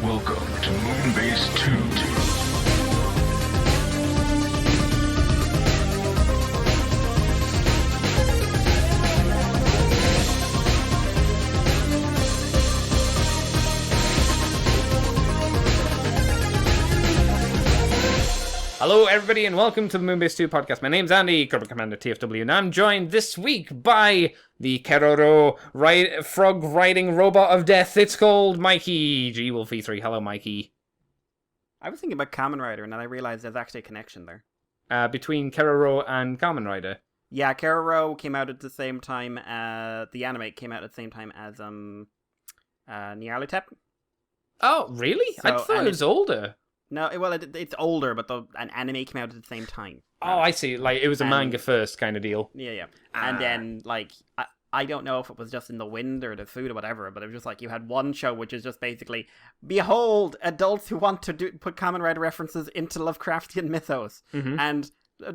Welcome to Moonbase 2. Hello, everybody, and welcome to the Moonbase 2 podcast. My name's Andy, Corporate Commander TFW, and I'm joined this week by the Keroro frog-riding robot of death. It's called Mikey G Wolf E3. Hello, Mikey. I was thinking about Kamen Rider, and then I realized there's actually a connection there. Between Keroro and Kamen Rider. Yeah, Keroro came out at the same time. The anime came out at the same time as Nyarlathotep. Oh, really? I thought it was older. No, it's older, but an anime came out at the same time. Oh, I see. Like, it was a manga first kind of deal. Yeah. And then, like, I don't know if it was just in the wind or the food or whatever, but it was just like you had one show which is just basically, behold, adults who want to put Kamen Rider references into Lovecraftian mythos, and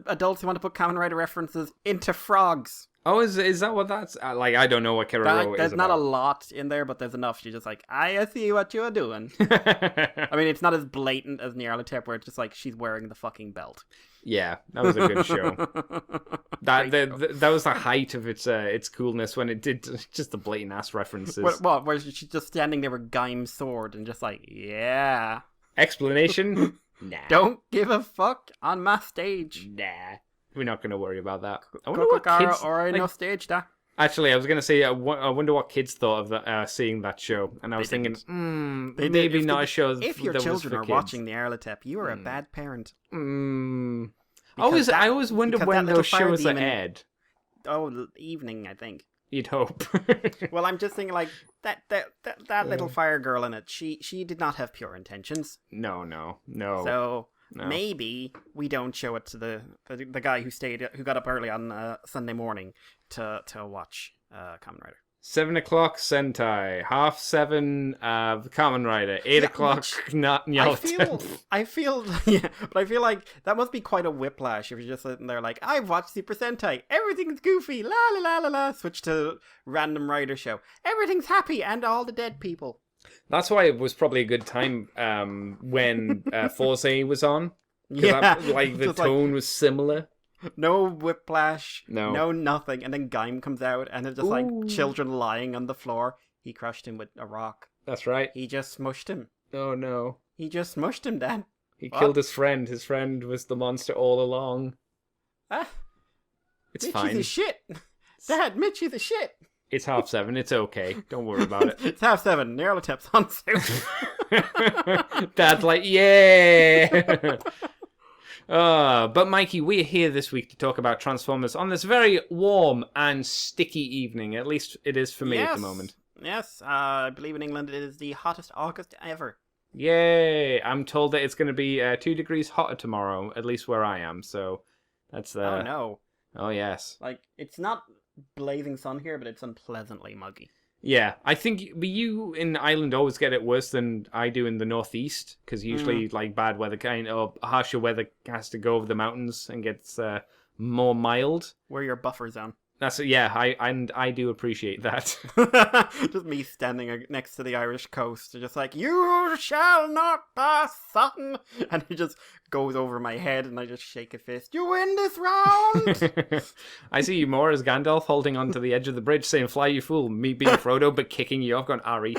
adults who want to put Kamen Rider references into frogs. Oh, is that what that's... like, I don't know what Keroro is There's about. not a lot in there, but there's enough. You're just like, I see what you're doing. I mean, it's not as blatant as Nyarlathotep, where it's just like, she's wearing the fucking belt. Yeah, that was a good show. That was the height of its coolness when it did just the blatant ass references. What? Where she's just standing there with Gaim's sword and just like, yeah. Explanation? Nah. Don't give a fuck on my stage. Nah. We're not going to worry about that. I wonder Kokokara what kids... or no stage da. Actually, I was going to say, I wonder what kids thought of that, seeing that show. And I was thinking, maybe not a show that was for kids. If your children are watching the Nyarlathotep, you are a bad parent. I always wondered when those shows are aired. Oh, evening, I think. You'd hope. Well, I'm just thinking, like, that little fire girl in it, she did not have pure intentions. No. So... No. Maybe we don't show it to the guy who got up early on Sunday morning to watch Kamen Rider. 7 o'clock Sentai, 7:30 Kamen Rider, 8 o'clock not Nyarlathotep. I feel like that must be quite a whiplash if you're just sitting there like, I've watched Super Sentai, everything's goofy, la la la la la, switch to random Rider show, everything's happy and all the dead people. That's why it was probably a good time when Force was on. Yeah. The tone was similar. No whiplash, no nothing. And then Gaim comes out and it's just like children lying on the floor. He crushed him with a rock. That's right. He just smushed him. Oh no. He just smushed him, Dan. He killed his friend. His friend was the monster all along. It's fine. Mitchie's a shit. Dad, Mitchie's a shit. It's 7:30. It's okay. Don't worry about it. It's 7:30. Nyarlathotep's on soon. Dad's like, yeah. But Mikey, we're here this week to talk about Transformers on this very warm and sticky evening. At least it is for me at the moment. Yes, I believe in England it is the hottest August ever. Yay! I'm told that it's going to be 2 degrees hotter tomorrow, at least where I am. So that's Oh no. Oh yes. Like, it's not blazing sun here, but it's unpleasantly muggy. Yeah, I think you in Ireland always get it worse than I do in the northeast, because usually like bad weather or harsher weather has to go over the mountains and gets more mild. Where your buffer zone. That's yeah, I do appreciate that. Just me standing next to the Irish coast, just like, you shall not pass, son! And he just goes over my head, and I just shake a fist. You win this round! I see you more as Gandalf holding onto the edge of the bridge, saying, "Fly, you fool!" Me being Frodo, but kicking you off, going, "Ari."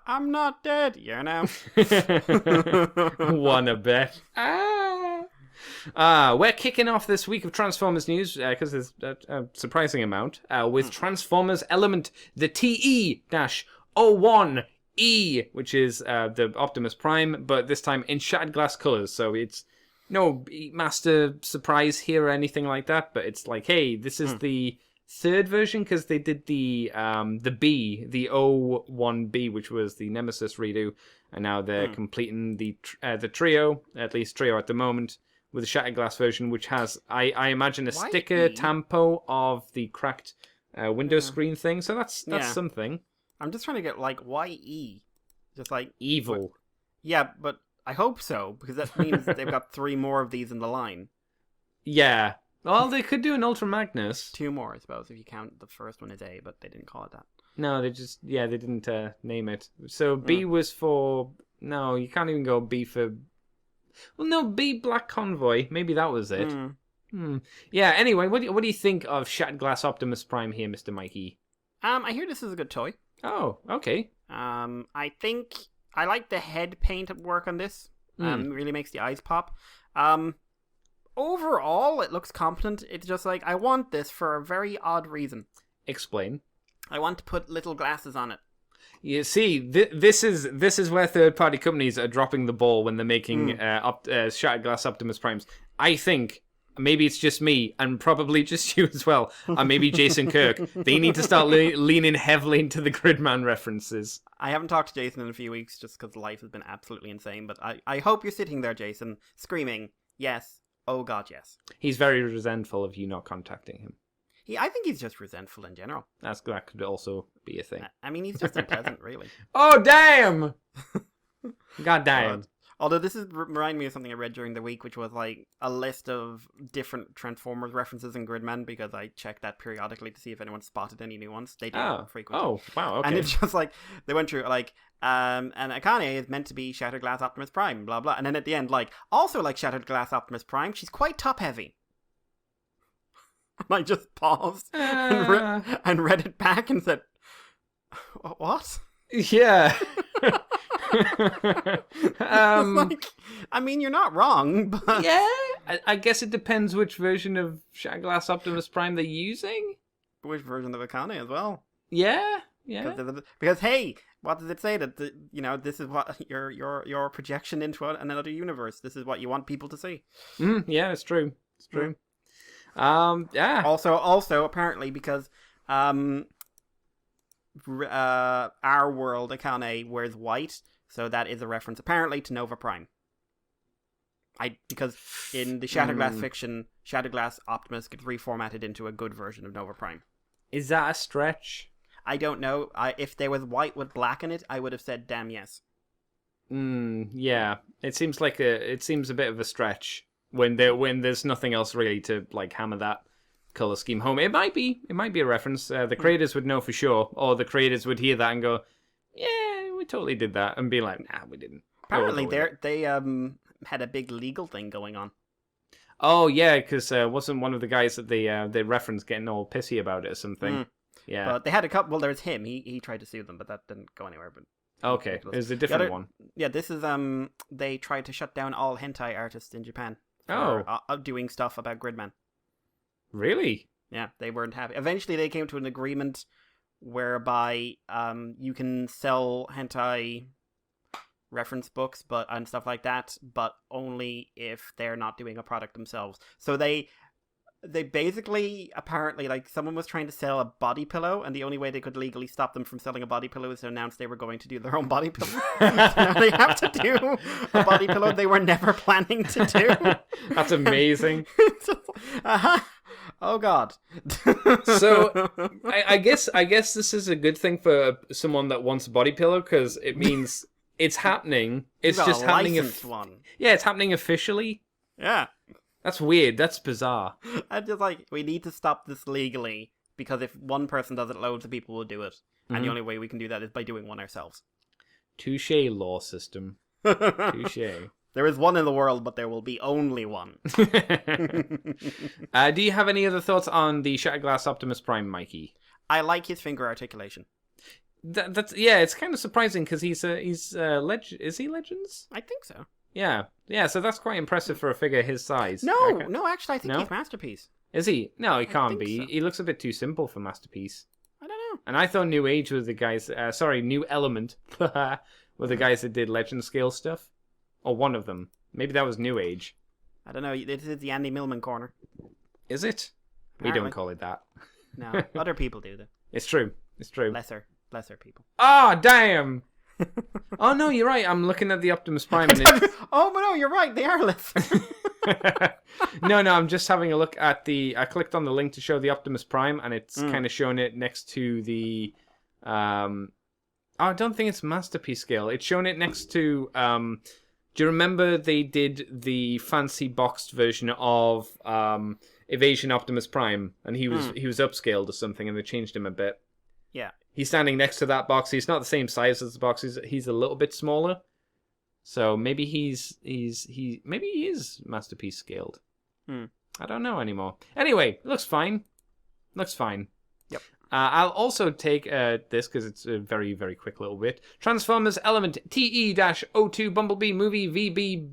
I'm not dead, you know. Wanna bet? We're kicking off this week of Transformers news, because there's a surprising amount, with Transformers Element, the TE-01E, which is the Optimus Prime, but this time in shattered glass colors, so it's no master surprise here or anything like that, but it's like, hey, this is the third version, because they did the O1B, which was the Nemesis redo, and now they're completing the trio, at least trio at the moment, with the shattered glass version, which has, I imagine, a sticker tampo of the cracked window screen thing. So that's something. I'm just trying to get, like, why E? Just like evil. Yeah, but I hope so, because that means they've got 3 more of these in the line. Yeah. Well, they could do an Ultra Magnus. 2 more, I suppose, if you count the first one as A, but they didn't call it that. No, they didn't name it. So B was for... No, you can't even go B for... Well, no, B Black Convoy. Maybe that was it. Yeah, anyway, what do you think of Shattered Glass Optimus Prime here, Mr. Mikey? I hear this is a good toy. Oh, okay. I think I like the head paint work on this. Really makes the eyes pop. Overall, it looks competent. It's just like, I want this for a very odd reason. Explain. I want to put little glasses on it. You see, this is where third-party companies are dropping the ball when they're making Shattered Glass Optimus Primes. I think maybe it's just me, and probably just you as well, and maybe Jason Kirk. They need to start leaning heavily into the Gridman references. I haven't talked to Jason in a few weeks just because life has been absolutely insane, but I hope you're sitting there, Jason, screaming, yes, oh god, yes. He's very resentful of you not contacting him. I think he's just resentful in general. That could also be a thing. I mean, he's just unpleasant, really. Oh, damn! God damn. Although this reminded me of something I read during the week, which was like a list of different Transformers references in Gridman, because I checked that periodically to see if anyone spotted any new ones. They do frequently. Oh, wow, okay. And it's just like, they went through like, and Akane is meant to be Shattered Glass Optimus Prime, blah, blah. And then at the end, like, also like Shattered Glass Optimus Prime, she's quite top-heavy. And I just paused and read it back and said, what? Yeah. Like, I mean, you're not wrong, but... Yeah, I guess it depends which version of Shattered Glass Optimus Prime they're using. Which version of Akane as well. Yeah. Because, hey, what does it say? That, this is what your projection into another universe. This is what you want people to see. Yeah, it's true. It's true. Yeah. Also, apparently, because our world Akane wears white, so that is a reference apparently to Nova Prime. Because in the Shattered Glass fiction, Shattered Glass Optimus gets reformatted into a good version of Nova Prime. Is that a stretch? I don't know. If there was white with black in it, I would have said damn yes. Yeah. It seems a bit of a stretch. When there's nothing else really to like hammer that color scheme home. It might be a reference. The creators would know for sure, or the creators would hear that and go, "Yeah, we totally did that," and be like, "Nah, we didn't." Apparently, they had a big legal thing going on. Oh yeah, because wasn't one of the guys that they referenced getting all pissy about it or something? Yeah, but they had a couple. Well, there's him. He tried to sue them, but that didn't go anywhere. But okay, it was a different one. Yeah, this is they tried to shut down all hentai artists in Japan. Doing stuff about Gridman. Really? Yeah, they weren't happy. Eventually, they came to an agreement whereby you can sell hentai reference books and stuff like that, but only if they're not doing a product themselves. So they basically, apparently, like, someone was trying to sell a body pillow, and the only way they could legally stop them from selling a body pillow is to announce they were going to do their own body pillow. So now they have to do a body pillow they were never planning to do. That's amazing. Oh God. So I guess this is a good thing for someone that wants a body pillow, because it means it's happening. It's just happening. One. Yeah, it's happening officially. Yeah. That's weird. That's bizarre. I'm just like, we need to stop this legally, because if one person does it, loads of people will do it. And the only way we can do that is by doing one ourselves. Touche, law system. Touche. There is one in the world, but there will be only one. Do you have any other thoughts on the Shattered Glass Optimus Prime, Mikey? I like his finger articulation. That's it's kind of surprising, because he's is he Legends? I think so. Yeah, so that's quite impressive for a figure his size. No, actually, I think he's Masterpiece. Is he? No, he can't be. So. He looks a bit too simple for Masterpiece. I don't know. And I thought New Age was the guys... New Element were the guys that did Legend scale stuff. Or one of them. Maybe that was New Age. I don't know. This is the Andy Millman corner. Is it? Apparently. We don't call it that. No, other people do that. It's true. Lesser people. Ah, damn! Oh no, you're right. I'm looking at the Optimus Prime. And it's... Oh, but no, you're right. They are lesser. No, I'm just having a look at the... I clicked on the link to show the Optimus Prime, and it's kind of showing it next to the... I don't think it's Masterpiece scale. It's showing it next to... Do you remember they did the fancy boxed version of Evasion Optimus Prime, and he was upscaled or something, and they changed him a bit? Yeah. He's standing next to that box. He's not the same size as the box. He's a little bit smaller. So maybe he is Masterpiece scaled. I don't know anymore. Anyway, looks fine. Looks fine. Yep. I'll also take this because it's a very, very quick little bit. Transformers Element TE-02 Bumblebee Movie VB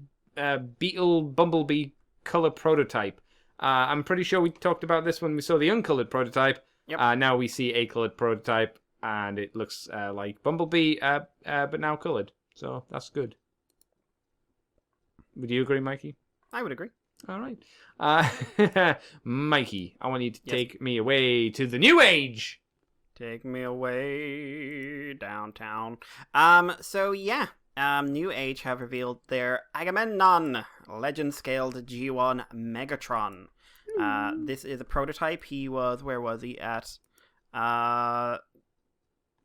Beetle Bumblebee Color Prototype. I'm pretty sure we talked about this when we saw the uncolored prototype. Yep. Now we see a colored prototype, and it looks like Bumblebee, but now colored. So that's good. Would you agree, Mikey? I would agree. All right. Mikey, I want you to take me away to the new age. Take me away downtown. New Age have revealed their Agamemnon legend-scaled G1 Megatron. This is a prototype. Where was he at? I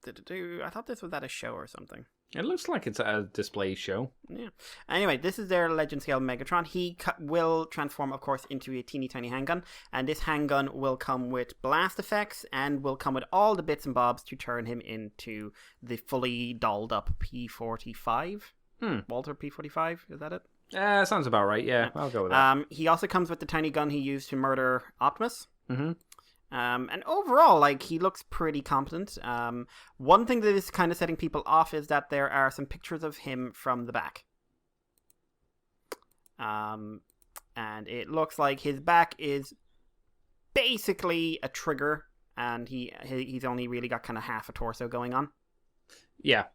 thought this was at a show or something. It looks like it's a display show. Yeah. Anyway, this is their legend scale Megatron. He will transform, of course, into a teeny tiny handgun, and this handgun will come with blast effects and will come with all the bits and bobs to turn him into the fully dolled up P45. Walter P45, is that it? Sounds about right. Yeah, I'll go with that. He also comes with the tiny gun he used to murder Optimus. Mm-hmm. And overall, he looks pretty competent. One thing that is kind of setting people off is that there are some pictures of him from the back. And it looks like his back is basically a trigger, and he's only really got kind of half a torso going on. Yeah.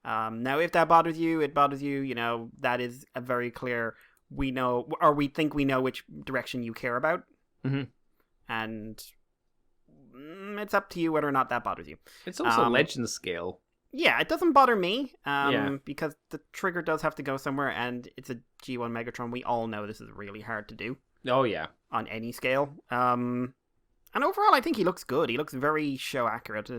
Now, if that bothers you, that is a very clear, we think we know which direction you care about. Mm-hmm. And it's up to you whether or not that bothers you. It's also legend scale. Yeah, it doesn't bother me because the trigger does have to go somewhere, and it's a G1 Megatron. We all know this is really hard to do. Oh, yeah. On any scale. And overall, I think he looks good. He looks very show accurate.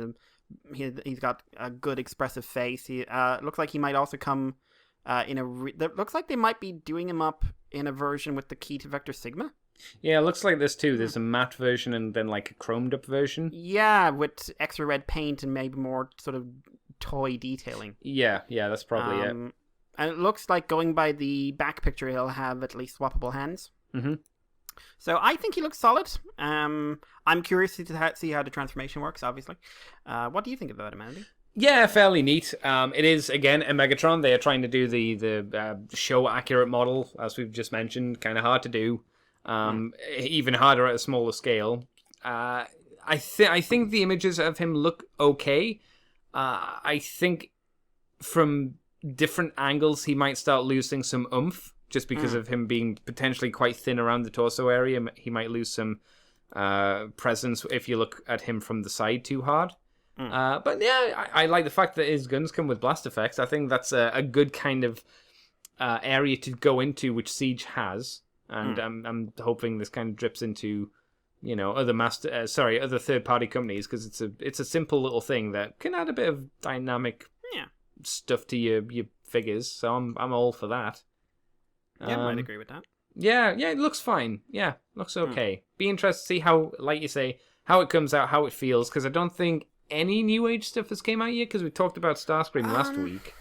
He's got a good expressive face. He looks like he might also come looks like they might be doing him up in a version with the key to Vector Sigma. Yeah, it looks like this too. There's a matte version and then a chromed up version. Yeah, with extra red paint and maybe more sort of toy detailing. Yeah, that's probably it. And it looks like, going by the back picture, he'll have at least swappable hands. Mm-hmm. So I think he looks solid. I'm curious to see how the transformation works, obviously. What do you think about him, Andy? Yeah, fairly neat. It is, again, a Megatron. They are trying to do the show accurate model, as we've just mentioned. Kind of hard to do. Even harder at a smaller scale. I think the images of him look okay. I think from different angles he might start losing some oomph just because of him being potentially quite thin around the torso area. He might lose some presence if you look at him from the side too hard. But yeah, I like the fact that his guns come with blast effects. I think that's a good kind of area to go into, which Siege has. And I'm hoping this kind of drips into, other third-party companies, because it's a simple little thing that can add a bit of dynamic stuff to your figures. So I'm all for that. Yeah, I might agree with that. Yeah, it looks fine. Yeah, looks okay. Be interested to see how, like you say, how it comes out, how it feels, because I don't think any New Age stuff has came out yet, because we talked about Starscream last week,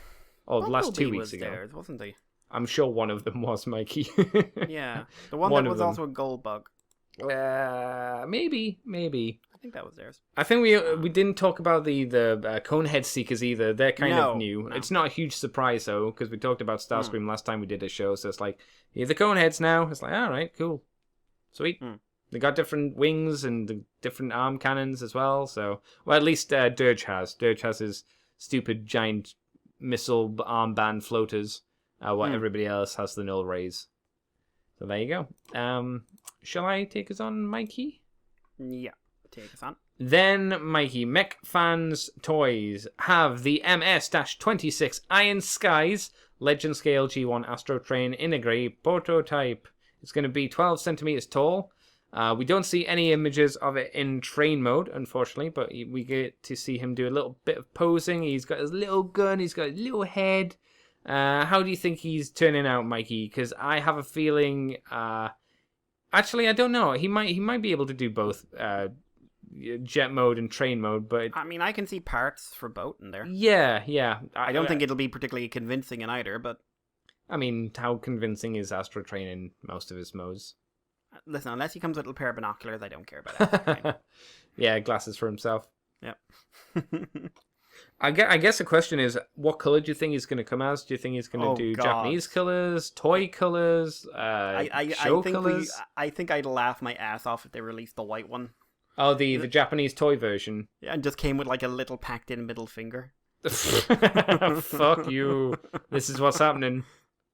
or last 2 weeks ago. Theirs, wasn't he? I'm sure one of them was, Mikey. Yeah. The one that was also a gold bug. Maybe. I think that was theirs. I think we didn't talk about the Conehead Seekers either. They're kind of new. No. It's not a huge surprise, though, because we talked about Starscream last time we did a show, so it's like, yeah, the Coneheads now. It's like, all right, cool. Sweet. They got different wings and different arm cannons as well, so... Well, at least Dirge has. Dirge has his stupid giant missile armband floaters. While everybody else has the null rays. So there you go. Shall I take us on, Mikey? Yeah, take us on. Then, Mikey, Mech Fans Toys have the MS-26 Iron Skies Legend Scale G1 Astro Train in a grey prototype. It's going to be 12 centimeters tall. We don't see any images of it in train mode, unfortunately, but we get to see him do a little bit of posing. He's got his little gun, he's got his little head. How do you think he's turning out, Mikey? Because I have a feeling... actually, I don't know. He might be able to do both jet mode and train mode, but I mean, I can see parts for both in there. yeah. I don't think it'll be particularly convincing in either, but I mean, how convincing is Astro Train in most of its modes? listen, unless he comes with a pair of binoculars, I don't care about it. Yeah, glasses for himself. Yep. I guess the question is, what color do you think he's going to come as? Do you think he's going to do God. Japanese colors, toy colors, show colors? I think I'd laugh my ass off if they released the white one. Oh, the Japanese toy version. And just came with like a little packed in middle finger. Fuck you. This is what's happening.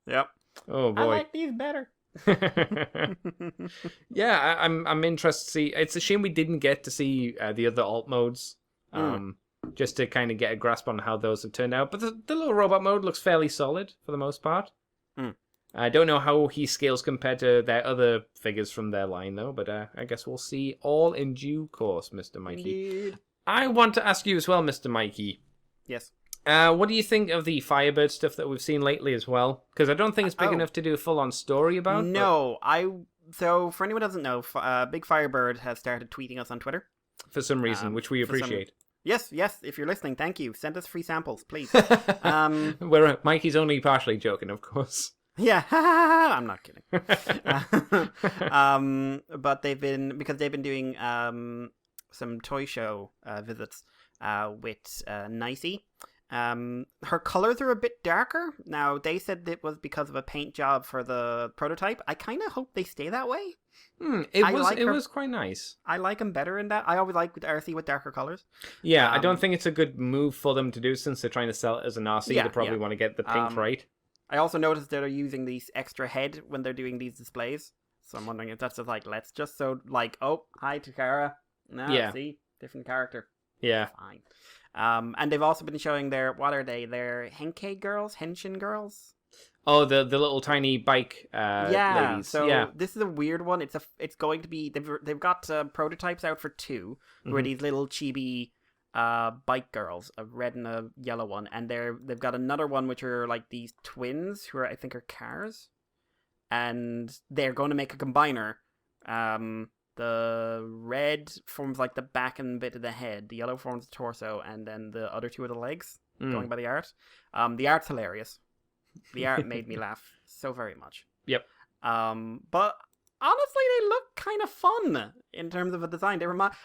Yep. Oh boy. I like these better. Yeah, I'm interested to see. It's a shame we didn't get to see the other alt modes. Just to kind of get a grasp on how those have turned out. But the little robot mode looks fairly solid for the most part. I don't know how he scales compared to their other figures from their line, though. But I guess we'll see all in due course, Mr. Mikey. Indeed. I want to ask you as well, Mr. Mikey. Yes. What do you think of the Firebird stuff that we've seen lately as well? Because I don't think it's big enough to do a full-on story about. No, So for anyone who doesn't know, Big Firebird has started tweeting us on Twitter. For some reason, which we appreciate. Yes, if you're listening, thank you. Send us free samples, please. Where Mikey's only partially joking, of course. Yeah, I'm not kidding. But they've been doing some toy show visits with Nicey. Her colors are a bit darker. Now, they said it was because of a paint job for the prototype. I kind of hope they stay that way. It was quite nice. I like them better in that. I always like RC with darker colors. Yeah, I don't think it's a good move for them to do since they're trying to sell it as an RC. Yeah, they probably want to get the pink right. I also noticed that they're using these extra head when they're doing these displays. So I'm wondering if that's just like, let's just oh, hi Takara. No, Yeah. see, different character. Yeah. Fine. And they've also been showing what are they? They're Henkei girls? Henshin girls? Oh, the little tiny bike ladies. So this is a weird one. It's going to be they've got prototypes out for 2 who are these little chibi bike girls, a red and a yellow one, and they've got another one which are like these twins who I think are cars, and they're going to make a combiner. The red forms like the back and bit of the head, the yellow forms the torso, and then the other two are the legs. Going by the art. The art's hilarious. The art made me laugh so very much. Yep. But honestly, they look kind of fun in terms of a design. They remind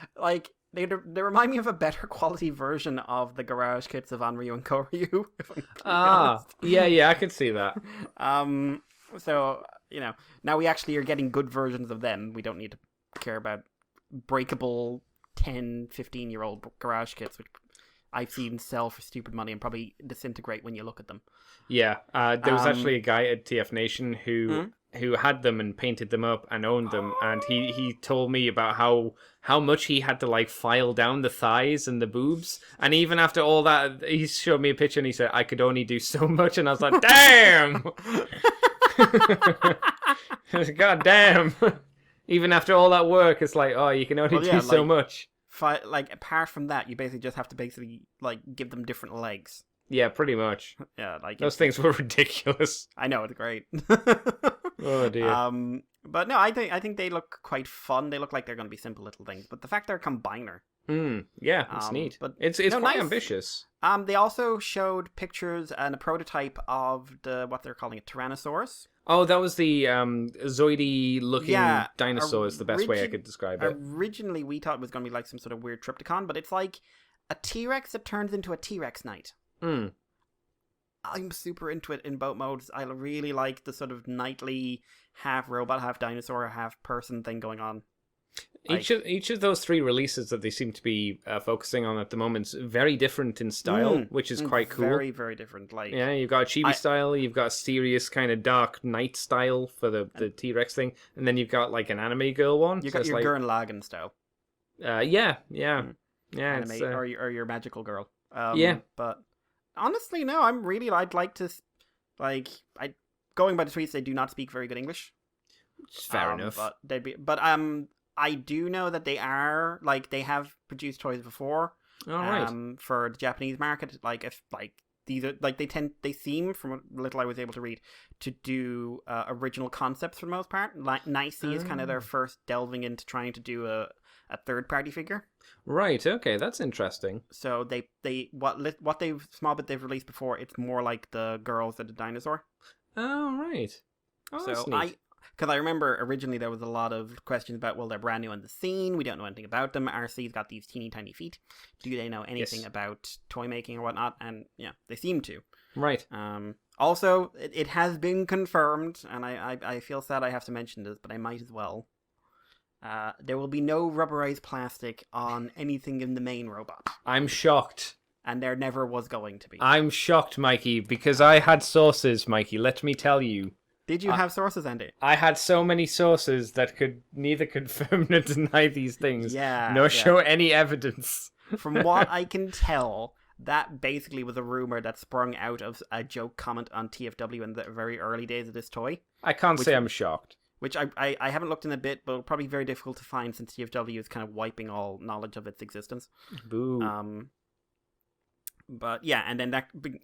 me of a better quality version of the garage kits of Anryu and Koryu. Yeah, I can see that. So now we actually are getting good versions of them. We don't need to care about breakable 10, 15-year-old garage kits, which I've seen sell for stupid money and probably disintegrate when you look at them. Yeah, there was actually a guy at TF Nation who had them and painted them up and owned them, and he told me about how much he had to like file down the thighs and the boobs, and even after all that, he showed me a picture and he said I could only do so much, and I was like, damn. God damn. Even after all that work, it's like, oh, you can only do so much. Apart from that, you basically just have to give them different legs. Yeah, pretty much. Yeah, those things were ridiculous. I know, it's great. Oh dear. But no, I think they look quite fun. They look like they're going to be simple little things. But the fact they're a combiner. Yeah, it's neat. But it's quite nice. Ambitious. They also showed pictures and a prototype of what they're calling a Tyrannosaurus. Oh, that was the zoidy-looking dinosaur is the best way I could describe it. Originally, we thought it was going to be like some sort of weird Trypticon, but it's like a T-Rex that turns into a T-Rex knight. I'm super into it in both modes. I really like the sort of knightly half robot, half dinosaur, half person thing going on. Each of those 3 releases that they seem to be focusing on at the moment is very different in style, which is quite cool. Very, very different. Yeah, you've got a chibi style, you've got a serious kind of dark knight style for the T-Rex thing, and then you've got like an anime girl one. You got your Gurren Lagann style. Yeah. Anime, or your magical girl. Yeah. But honestly, no, I'd like to, going by the tweets, they do not speak very good English. Fair enough. But I do know that they are they have produced toys before. All right. For the Japanese market, these are they seem, from what little I was able to read, to do original concepts for the most part. Nicey is kind of their first delving into trying to do a third-party figure. Right. Okay, that's interesting. So what they've small bit they've released before, it's more like the girls at the dinosaur. Oh, right. Oh, that's So neat. because I remember originally there was a lot of questions about, well, they're brand new on the scene, we don't know anything about them. RC's got these teeny tiny feet. Do they know anything Yes. about toy making or whatnot? And yeah, they seem to. Right. Also, it has been confirmed, and I feel sad I have to mention this, but I might as well. There will be no rubberized plastic on anything in the main robot, I'm shocked. and there never was going to be. I'm shocked, Mikey, because I had sources, Mikey. Let me tell you. Did you have sources, Andy? I had so many sources that could neither confirm nor deny these things, Yeah. nor show any evidence. From what I can tell, that basically was a rumor that sprung out of a joke comment on TFW in the very early days of this toy, I can't say I'm shocked. which I haven't looked in a bit, but probably very difficult to find since TFW is kind of wiping all knowledge of its existence. Boo. But yeah, and then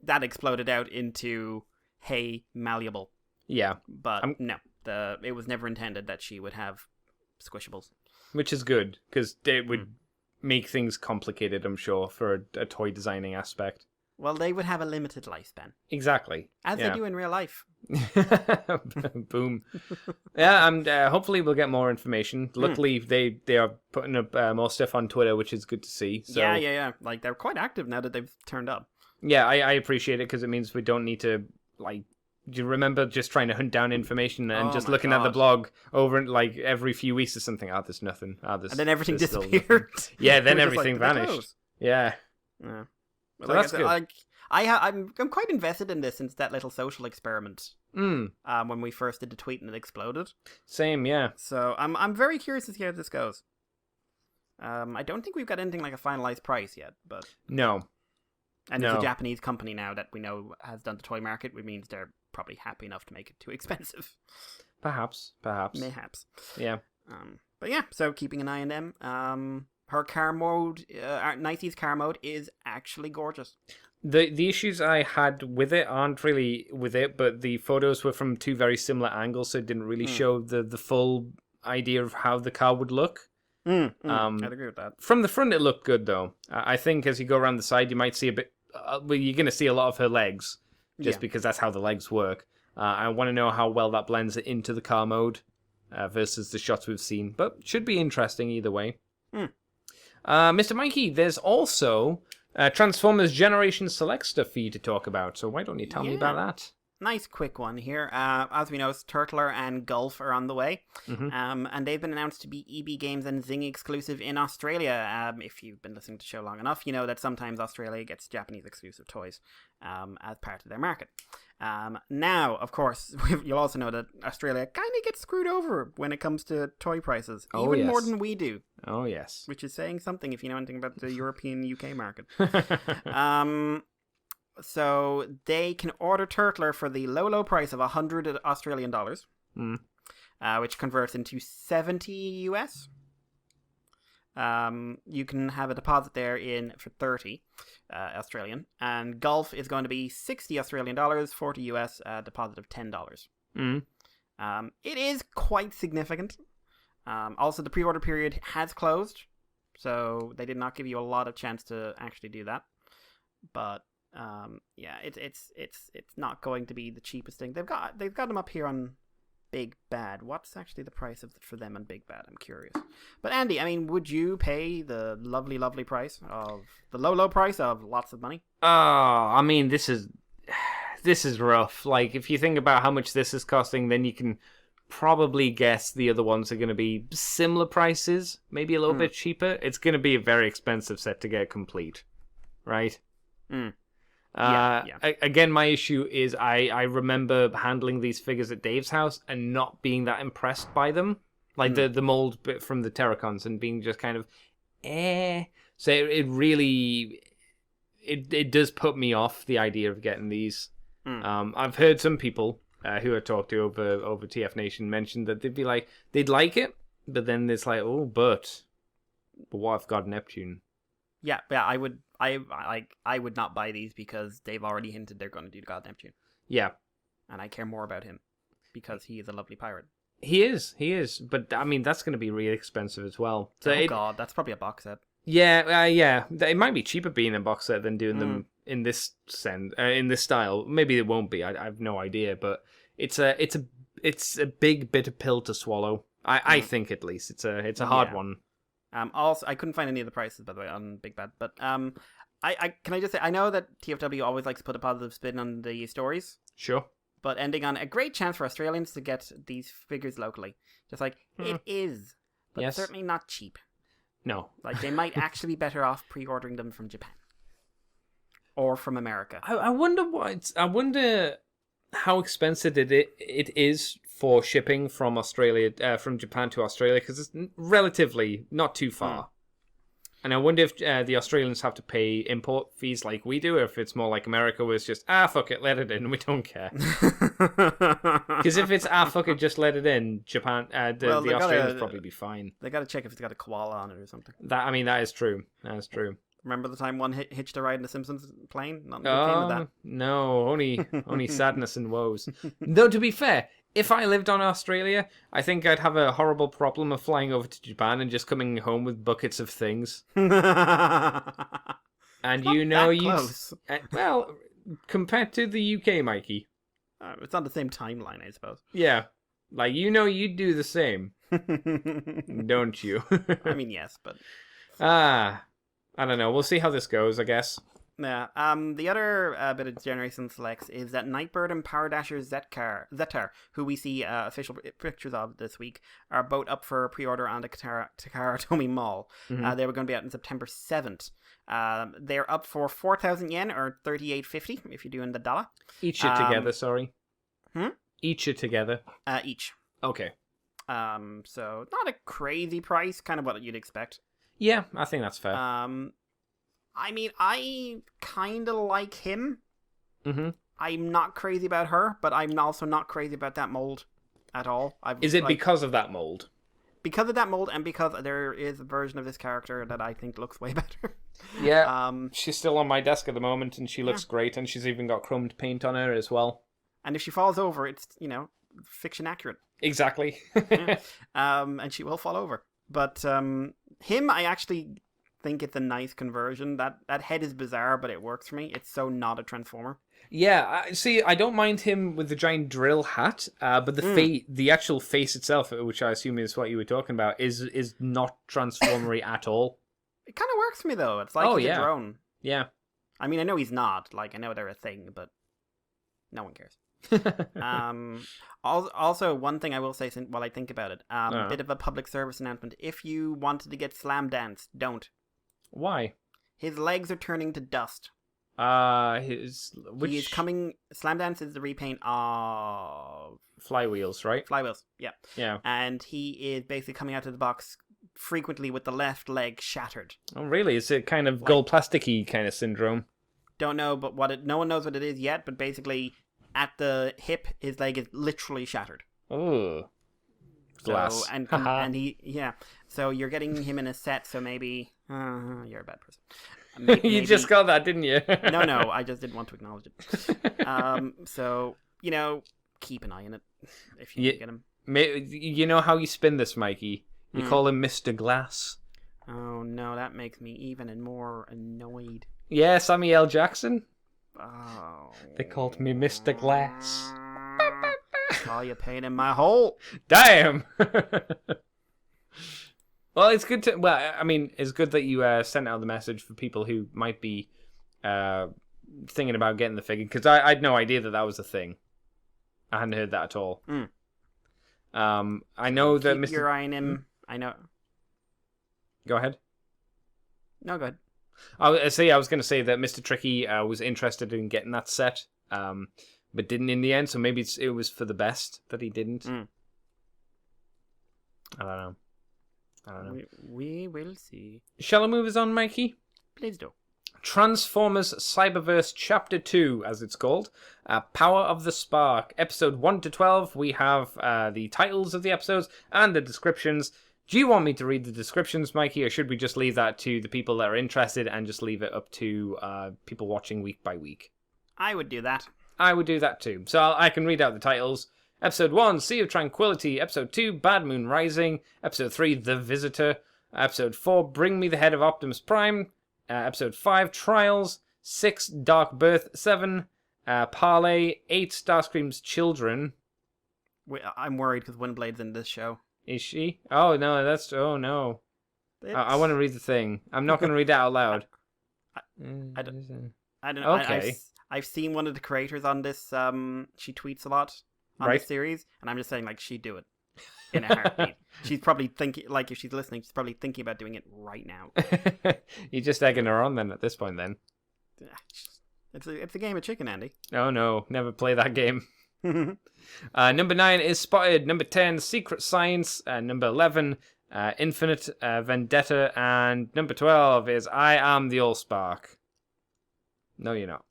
that exploded out into, hey, malleable. Yeah, But no, it was never intended that she would have squishables. which is good, because it would make things complicated, I'm sure, for a toy designing aspect. Well, they would have a limited lifespan, Exactly. as they do in real life. Boom. Yeah, and hopefully we'll get more information. Luckily, they are putting up more stuff on Twitter, which is good to see. So, Yeah. Like, they're quite active now that they've turned up. Yeah, I appreciate it, because it means we don't need to, like... Do you remember just trying to hunt down information and just my looking at the God. blog over like every few weeks or something? Oh, there's nothing. Oh, And then everything there's still disappeared. nothing. Yeah, then We're just like, everything "Did they vanished. close?" Yeah. Yeah. But So like that's I said, good. I'm quite invested in this since that little social experiment when we first did the tweet and it exploded. Same, yeah. So I'm very curious to see how this goes. I don't think we've got anything like a finalized price yet, but No. and there's No. a Japanese company now that we know has done the toy market, which means they're probably happy enough to make it too expensive. Perhaps. Mayhaps. Yeah. But yeah, so keeping an eye on them. Her car mode, Nicey's car mode, is actually gorgeous. The issues I had with it aren't really with it, but the photos were from two very similar angles, so it didn't really show the full idea of how the car would look. I'd agree with that. From the front, it looked good, though. I think as you go around the side, you might see a bit... well, you're going to see a lot of her legs, just because that's how the legs work. I want to know how well that blends into the car mode versus the shots we've seen, but should be interesting either way. Mr. Mikey, there's also Transformers Generation Select stuff for you to talk about, so why don't you tell me about that? Nice quick one here. As we know, Turtler and Gulf are on the way. And they've been announced to be EB Games and Zing exclusive in Australia. If you've been listening to the show long enough, you know that sometimes Australia gets Japanese exclusive toys as part of their market. Now, of course, you'll also know that Australia kind of gets screwed over when it comes to toy prices, even more than we do. Oh, yes. Which is saying something if you know anything about the European UK market. So they can order Turtler for the low price of 100 Australian dollars, which converts into 70 US. You can have a deposit there for 30 Australian, and Gulf is going to be 60 Australian dollars, 40 US, deposit of $10. It is quite significant. Also, the pre-order period has closed, so they did not give you a lot of chance to actually do that. But yeah, it's not going to be the cheapest thing. They've got them up here on Big Bad. What's actually the price for them on Big Bad? I'm curious. But Andy, I mean, would you pay the lovely price of the low price of lots of money? Oh, I mean, this is rough. Like, if you think about how much this is costing, then you can probably guess the other ones are going to be similar prices, maybe a little bit cheaper. It's going to be a very expensive set to get complete, right? Again, my issue is I remember handling these figures at Dave's house and not being that impressed by them. Like the mold bit from the Terracons and being just kind of, So it really, it does put me off the idea of getting these. I've heard some people who I talked to over TF Nation mention that they'd be like, they'd like it, but then it's like, but what if God Neptune? Yeah, I would not buy these because they've already hinted they're going to do God Neptune. Yeah. And I care more about him because he is a lovely pirate. He is. But, I mean, that's going to be really expensive as well. So God, that's probably a box set. Yeah. It might be cheaper being a box set than doing them in this in this style. Maybe it won't be. I have no idea. But it's a big bitter pill to swallow. I think at least it's a hard one. Also, I couldn't find any of the prices, by the way, on Big Bad. But I can I just say, I know that TFW always likes to put a positive spin on the stories. Sure. But ending on a great chance for Australians to get these figures locally. Just like, it is. But certainly not cheap. No. Like, they might actually be better off pre-ordering them from Japan. Or from America. I wonder how expensive it is for shipping from Australia, from Japan to Australia, because it's relatively not too far. And I wonder if the Australians have to pay import fees like we do, or if it's more like America, where it's just, fuck it, let it in, we don't care. Because if it's, fuck it, just let it in, Japan, the Australians probably be fine. They gotta check if it's got a koala on it or something. That is true. That is true. Remember the time one hitched a ride in the Simpsons plane? Nothing good came of that. No, only sadness and woes. Though, to be fair, if I lived on Australia, I think I'd have a horrible problem of flying over to Japan and just coming home with buckets of things. And close. Well, compared to the UK, Mikey. It's on the same timeline, I suppose. Yeah. Like, you'd do the same. Don't you? I mean, yes, but... I don't know. We'll see how this goes, I guess. Yeah. The other bit of Generation Selects is that Nightbird and Power Dasher Zetar, who we see official pictures of this week, are both up for pre-order on the Takara Tomy Mall. Mm-hmm. They were going to be out on September 7th. They're up for 4,000 yen, or 38.50 if you're doing the dollar. Each are together, sorry. Each are together. Each. Okay. So not a crazy price, kind of what you'd expect. Yeah, I think that's fair. I mean, I kind of like him. Mm-hmm. I'm not crazy about her, but I'm also not crazy about that mold at all. Is it because of that mold? Because of that mold, and because there is a version of this character that I think looks way better. Yeah, she's still on my desk at the moment, and she looks great, and she's even got chromed paint on her as well. And if she falls over, it's, fiction accurate. Exactly. And she will fall over. But him, I actually think it's a nice conversion. That head is bizarre, but it works for me. It's so not a Transformer. Yeah, I don't mind him with the giant drill hat, but the actual face itself, which I assume is what you were talking about, is not Transformery at all. It kind of works for me, though. It's like he's a drone. Yeah. I mean, I know he's not. Like, I know they're a thing, but no one cares. Also, one thing I will say while I think about it, a bit of a public service announcement. If you wanted to get Slam Dance, don't. Why? His legs are turning to dust. He is coming. Slam Dance is the repaint of Flywheels, right? Flywheels, yeah. Yeah. And he is basically coming out of the box frequently with the left leg shattered. Oh, really? Is it kind of gold plasticky kind of syndrome? Don't know, but no one knows what it is yet. But basically, at the hip, his leg is literally shattered. Oh. Glass. So, and he, so you're getting him in a set, so maybe you're a bad person. You just got that, didn't you? No, I just didn't want to acknowledge it. So, keep an eye on it if you get him. You know how you spin this, Mikey? You call him Mr. Glass. Oh, no, that makes me even more annoyed. Yeah, Samuel L. Jackson. Oh. They called me Mr. Glass. Oh, you're pain in my hole. Damn. Well, it's good to. Well, I mean, it's good that you sent out the message for people who might be thinking about getting the figure, because I had no idea that was a thing. I hadn't heard that at all. I know that Keep your eye on him. I know. Go ahead. No, go ahead. I was going to say that Mr. Tricky was interested in getting that set, but didn't in the end. So maybe it was for the best that he didn't. I don't know. We will see. Shall I move us on, Mikey? Please do. Transformers Cyberverse Chapter 2, as it's called. Power of the Spark. Episode 1 to 12. We have the titles of the episodes and the descriptions. Do you want me to read the descriptions, Mikey, or should we just leave that to the people that are interested and just leave it up to people watching week by week? I would do that. I would do that too. So I can read out the titles, Episode 1, Sea of Tranquility. Episode 2, Bad Moon Rising. Episode 3, The Visitor. Episode 4, Bring Me the Head of Optimus Prime. Episode 5, Trials. 6, Dark Birth. 7, Parlay. 8, Starscream's Children. Wait, I'm worried because Windblade's in this show. Is she? Oh, no, that's... Oh, no. I want to read the thing. I'm not going to read it out loud. I don't know. Okay. I've seen one of the creators on this. She tweets a lot on this series, and I'm just saying, like, she'd do it in a heartbeat. She's probably thinking, like, if she's listening, she's probably thinking about doing it right now. You're just egging her on then at this point, then. It's a game of chicken, Andy. Oh no, never play that game. Number 9 is Spotted. Number 10, Secret Science. Number 11, Infinite Vendetta. And number 12 is I Am the Allspark. No, you're not.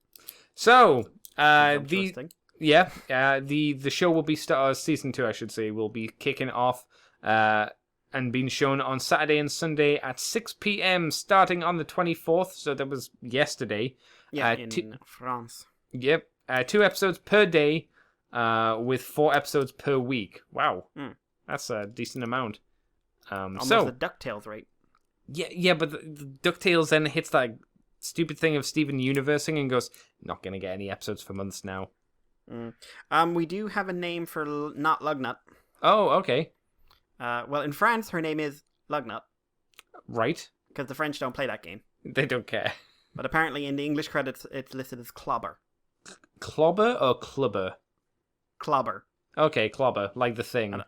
So, the show will be season 2, I should say, will be kicking off and being shown on Saturday and Sunday at 6 p.m. starting on the 24th. So that was yesterday. Yeah, in France. Yep, 2 episodes per day, with 4 episodes per week. Wow, that's a decent amount. Almost the DuckTales rate. Yeah, but the DuckTales then hits that stupid thing of Steven Universing and goes, not going to get any episodes for months now. We do have a name for not Lugnut. Oh, okay. Well, in France, her name is Lugnut. Right. Because the French don't play that game. They don't care. But apparently in the English credits, it's listed as Clobber. Clobber or Clubber? Clobber. Okay, Clobber, like the thing. And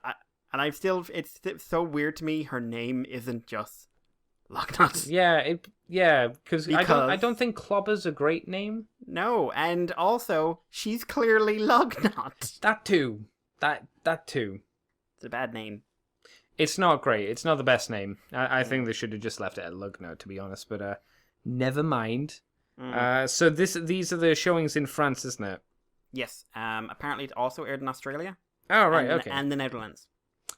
I've still, it's so weird to me, her name isn't just Lugnut. Because I don't think Clobber's a great name. No, and also, she's clearly Lugnut. That too. That too. It's a bad name. It's not great. It's not the best name. I think they should have just left it at Lugnut, to be honest, but never mind. So these are the showings in France, isn't it? Yes. Apparently it also aired in Australia. Oh, right, okay. And the Netherlands.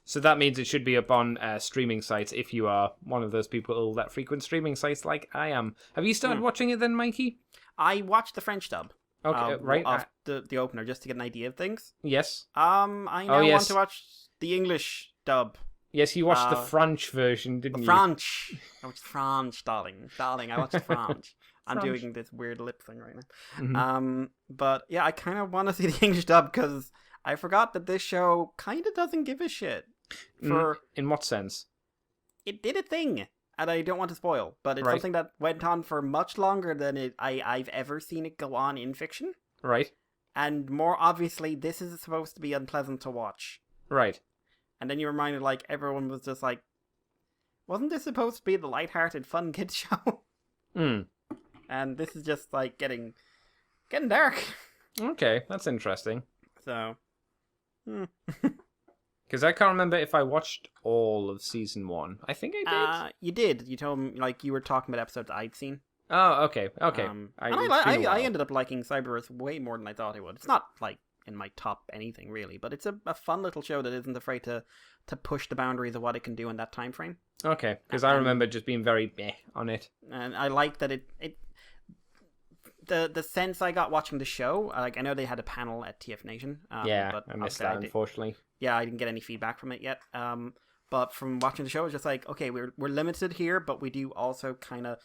So that means it should be up on streaming sites if you are one of those people that frequent streaming sites like I am. Have you started watching it then, Mikey? I watched the French dub. Okay, right. Of the opener, just to get an idea of things. Yes. I now want to watch the English dub. Yes, you watched the French version, didn't you? French. I watched French, darling. Darling, I watched French. I'm doing this weird lip thing right now. Mm-hmm. But yeah, I kind of want to see the English dub because I forgot that this show kind of doesn't give a shit. In what sense? It did a thing, and I don't want to spoil, but it's something that went on for much longer than I've ever seen it go on in fiction. Right. And more obviously, this is supposed to be unpleasant to watch. Right. And then you're reminded, like, everyone was just like, wasn't this supposed to be the lighthearted, fun kids show? And this is just, like, getting dark. Okay, that's interesting. So. Because I can't remember if I watched all of season 1. I think I did. You did. You told me, like, you were talking about episodes I'd seen. Oh, okay. I ended up liking Cyberus way more than I thought I would. It's not, like, in my top anything, really, but it's a fun little show that isn't afraid to push the boundaries of what it can do in that time frame. Okay, because I remember just being very meh on it. And I like that the sense I got watching the show, like, I know they had a panel at TF Nation. But I missed that, unfortunately. Yeah, I didn't get any feedback from it yet. But from watching the show, it's just like, okay, we're limited here, but we do also kind of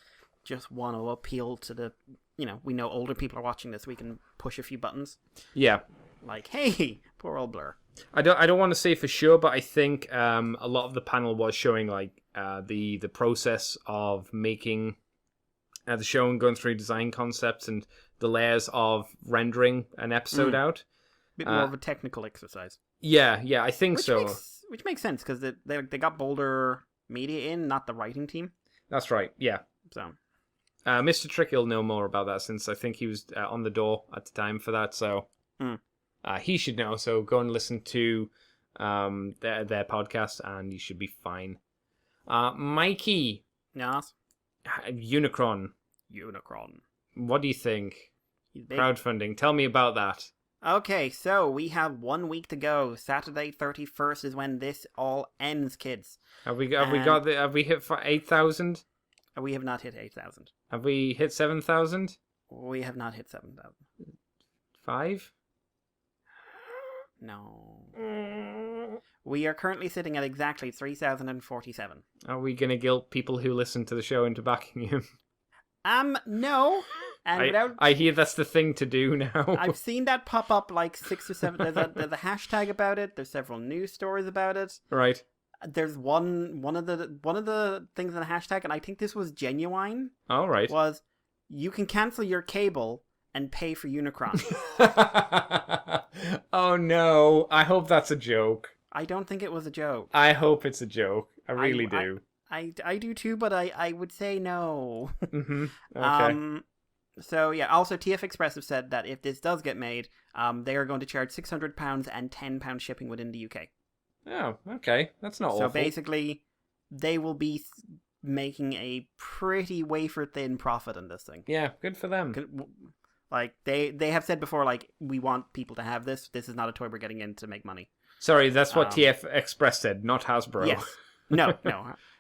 just want to appeal to the, we know older people are watching this, we can push a few buttons. Yeah. Like, hey, poor old Blur. I don't want to say for sure, but I think a lot of the panel was showing like the process of making the show and going through design concepts and the layers of rendering an episode out. A bit more of a technical exercise. Yeah, I think Which makes sense because they got Boulder Media in, not the writing team. That's right. Yeah. So. Mr. Trick will know more about that since I think he was on the door at the time for that. So. He should know, so go and listen to their podcast, and you should be fine. Mikey. Yes? Unicron. What do you think? Crowdfunding. Tell me about that. Okay, so we have 1 week to go. Saturday 31st is when this all ends, kids. Have we hit 8,000? We have not hit 8,000. Have we hit 7,000? We have not hit 7,000. 5? No. We are currently sitting at exactly 3,047. Are we going to guilt people who listen to the show into backing him? No. And I hear that's the thing to do now. I've seen that pop up like 6 or 7. There's a hashtag about it. There's several news stories about it. Right. There's one of the things in the hashtag, and I think this was genuine. All right. Was you can cancel your cable and pay for Unicron. Oh no! I hope that's a joke. I don't think it was a joke. I hope it's a joke. I really do. I do too, but I would say no. Mm-hmm. Okay. So yeah. Also, TF Express have said that if this does get made, they are going to charge £600 and £10 shipping within the UK. Oh, okay. That's not awful. So basically, they will be making a pretty wafer thin profit on this thing. Yeah, good for them. Like they have said before, like, we want people to have this. This is not a toy we're getting in to make money. Sorry, that's what TF Express said, not Hasbro. Yes. No.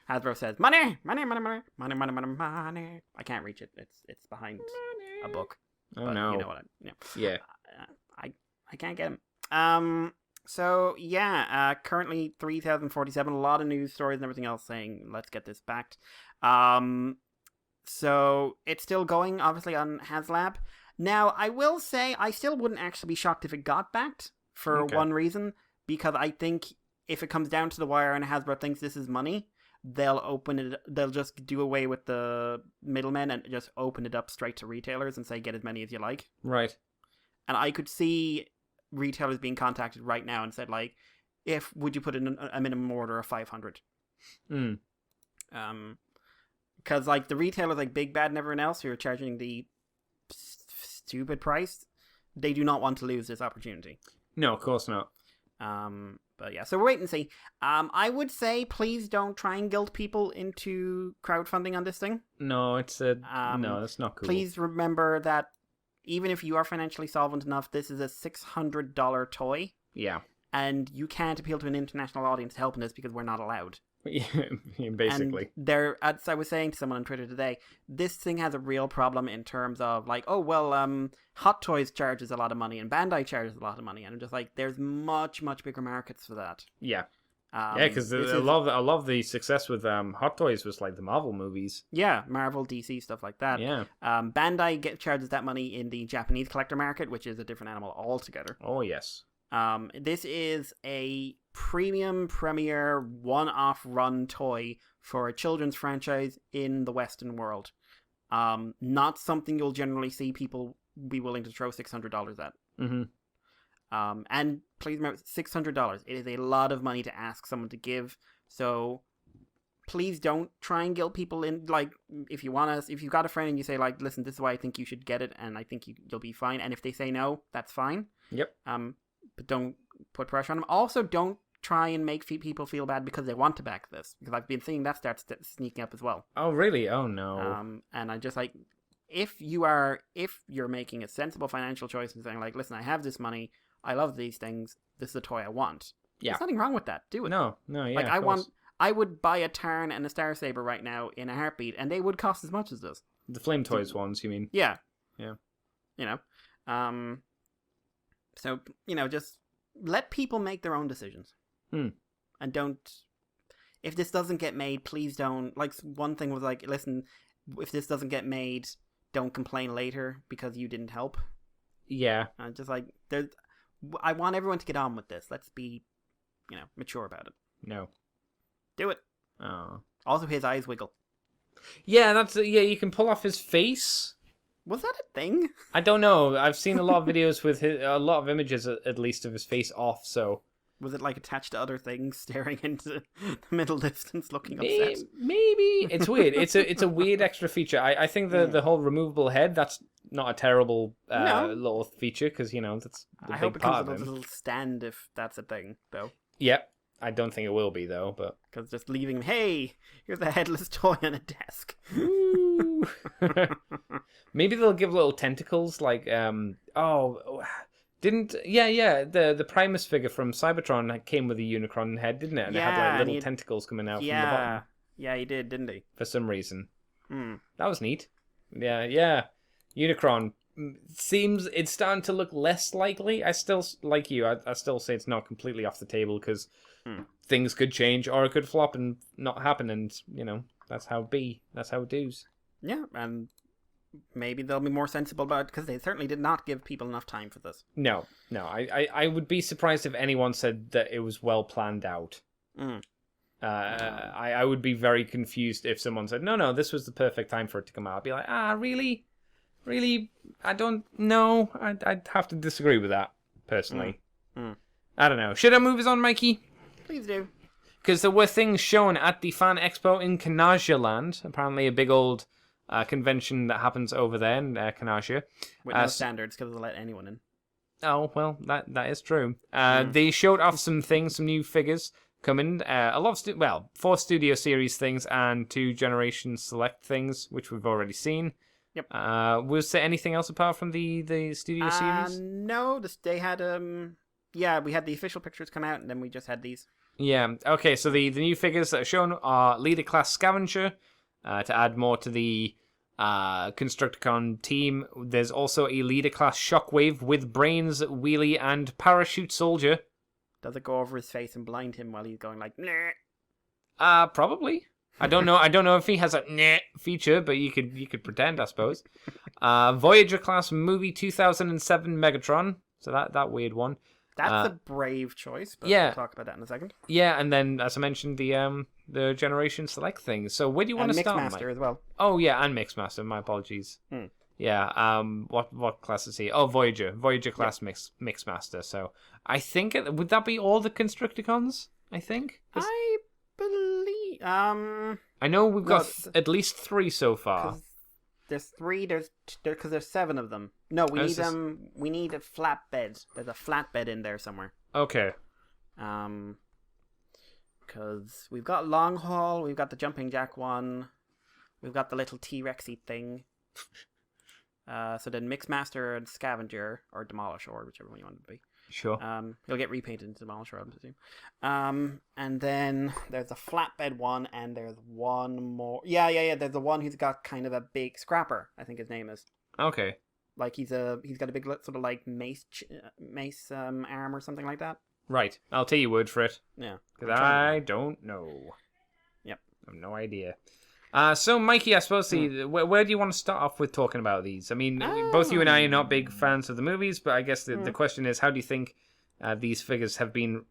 Hasbro says money. I can't reach it. It's behind a book. Oh but no. You know what? Yeah. I can't get him. So yeah. Currently 3,047. A lot of news stories and everything else saying let's get this backed. So it's still going, obviously, on HasLab. Now, I will say I still wouldn't actually be shocked if it got backed for one reason, because I think if it comes down to the wire and Hasbro thinks this is money, they'll just do away with the middlemen and just open it up straight to retailers and say, get as many as you like. Right. And I could see retailers being contacted right now and said, like, would you put in a minimum order of 500? Because, like, the retailers like Big Bad and everyone else who are charging the stupid price, they do not want to lose this opportunity. No, of course not. But yeah, so we'll wait and see. I would say please don't try and guilt people into crowdfunding on this thing. No, no, that's not cool. Please remember that even if you are financially solvent enough, this is a $600 toy. Yeah. And you can't appeal to an international audience helping this because we're not allowed. Basically. And as I was saying to someone on Twitter today, this thing has a real problem in terms of like, Hot Toys charges a lot of money and Bandai charges a lot of money, and I'm just like, there's much much bigger markets for that. Yeah. Because a lot of the success with Hot Toys was like the Marvel movies. Yeah, Marvel, DC, stuff like that. Yeah. Bandai charges that money in the Japanese collector market, which is a different animal altogether. Oh yes. This is a premium premier one-off run toy for a children's franchise in the Western world. Not something you'll generally see people be willing to throw $600 at. Mm-hmm. And please remember, $600. It is a lot of money to ask someone to give. So please don't try and guilt people in. Like, if you've got a friend and you say, like, listen, this is why I think you should get it, and I think you'll be fine. And if they say no, that's fine. Yep. But don't put pressure on them. Also, don't try and make people feel bad because they want to back this, because I've been seeing that start sneaking up as well. Oh really? Oh no. And I just like, if you're making a sensible financial choice and saying, like, listen, I have this money, I love these things, this is a toy I want. Yeah. There's nothing wrong with that. Do it. No, yeah. Like, I would buy a Tarn and a Star Saber right now in a heartbeat, and they would cost as much as this. The Flame Toys ones, you mean? Yeah. Yeah. You know. So, just let people make their own decisions. And don't... If this doesn't get made, please don't... Like, one thing was like, listen, if this doesn't get made, don't complain later because you didn't help. Yeah. Just like, I want everyone to get on with this. Let's be, mature about it. No. Do it. Oh. Also, his eyes wiggle. Yeah, you can pull off his face. Was that a thing? I don't know. I've seen a lot of videos with a lot of images, at least, of his face off, so... Was it, like, attached to other things, staring into the middle distance, looking upset? Maybe. It's weird. It's a weird extra feature. I think the whole removable head, that's not a terrible little feature, because, that's the I big hope it part comes of with a him. little stand if that's a thing, though. Yep. I don't think it will be, though, but... Because just leaving, hey, here's a headless toy on a desk. Ooh. Maybe they'll give little tentacles, like, the Primus figure from Cybertron came with a Unicron head, didn't it? And it had like little tentacles coming out from the bottom. Yeah, he did, didn't he? For some reason. That was neat. Yeah. Unicron, seems it's starting to look less likely. I still, like you, I still say it's not completely off the table because things could change or it could flop and not happen, and that's how it be. That's how it does. Yeah, and maybe they'll be more sensible about it because they certainly did not give people enough time for this. No. I would be surprised if anyone said that it was well planned out. I would be very confused if someone said, no, this was the perfect time for it to come out. I'd be like, really? Really? I don't know. I'd have to disagree with that, personally. I don't know. Should I move us on, Mikey? Please do. Because there were things shown at the Fan Expo in Kanaja Land. Apparently a big old convention that happens over there in Kanaja. With no standards, because they'll let anyone in. Oh, well, that is true. They showed off some things, some new figures coming. A lot of 4 Studio Series things and 2 Generation Select things, which we've already seen. Yep. Was there anything else apart from the Studio Series? No, they had we had the official pictures come out, and then we just had these. Yeah. Okay. So the new figures that are shown are Leader Class Scavenger, to add more to the Constructicon team. There's also a Leader Class Shockwave with Brains, Wheelie, and Parachute Soldier. Does it go over his face and blind him while he's going like, nah? Probably. I don't know. I don't know if he has a nah feature, but you could pretend, I suppose. Voyager Class Movie 2007 Megatron. So that weird one. That's a brave choice, but yeah. We'll talk about that in a second. Yeah, and then, as I mentioned, the Generation Select thing. So where do you want to start, Mixmaster Mike? as well. Oh, yeah, and Mixmaster. My apologies. Yeah, what class is he? Oh, Voyager. Voyager class Mixmaster. So I think, would that be all the Constructicons? I think? I believe... I know we've got at least 3 so far. There's 3, because there's 7 of them. No, we need a flatbed. There's a flatbed in there somewhere. Okay. Because we've got Long Haul, we've got the Jumping Jack one, we've got the little T-Rexy thing. So then Mixmaster and Scavenger, or Demolisher, or whichever one you want it to be. Sure. He'll get repainted into Demolisher, I presume. And then there's a flatbed one, and there's one more. Yeah. There's the one who's got kind of a big Scrapper, I think his name is. Okay. Like he's got a big sort of like mace arm or something like that. Right. I'll take your word for it. Yeah. Because I don't know. Yep. I have no idea. So, Mikey, I suppose, where do you want to start off with talking about these? I mean, both you and I are not big fans of the movies, but I guess the question is, how do you think these figures have been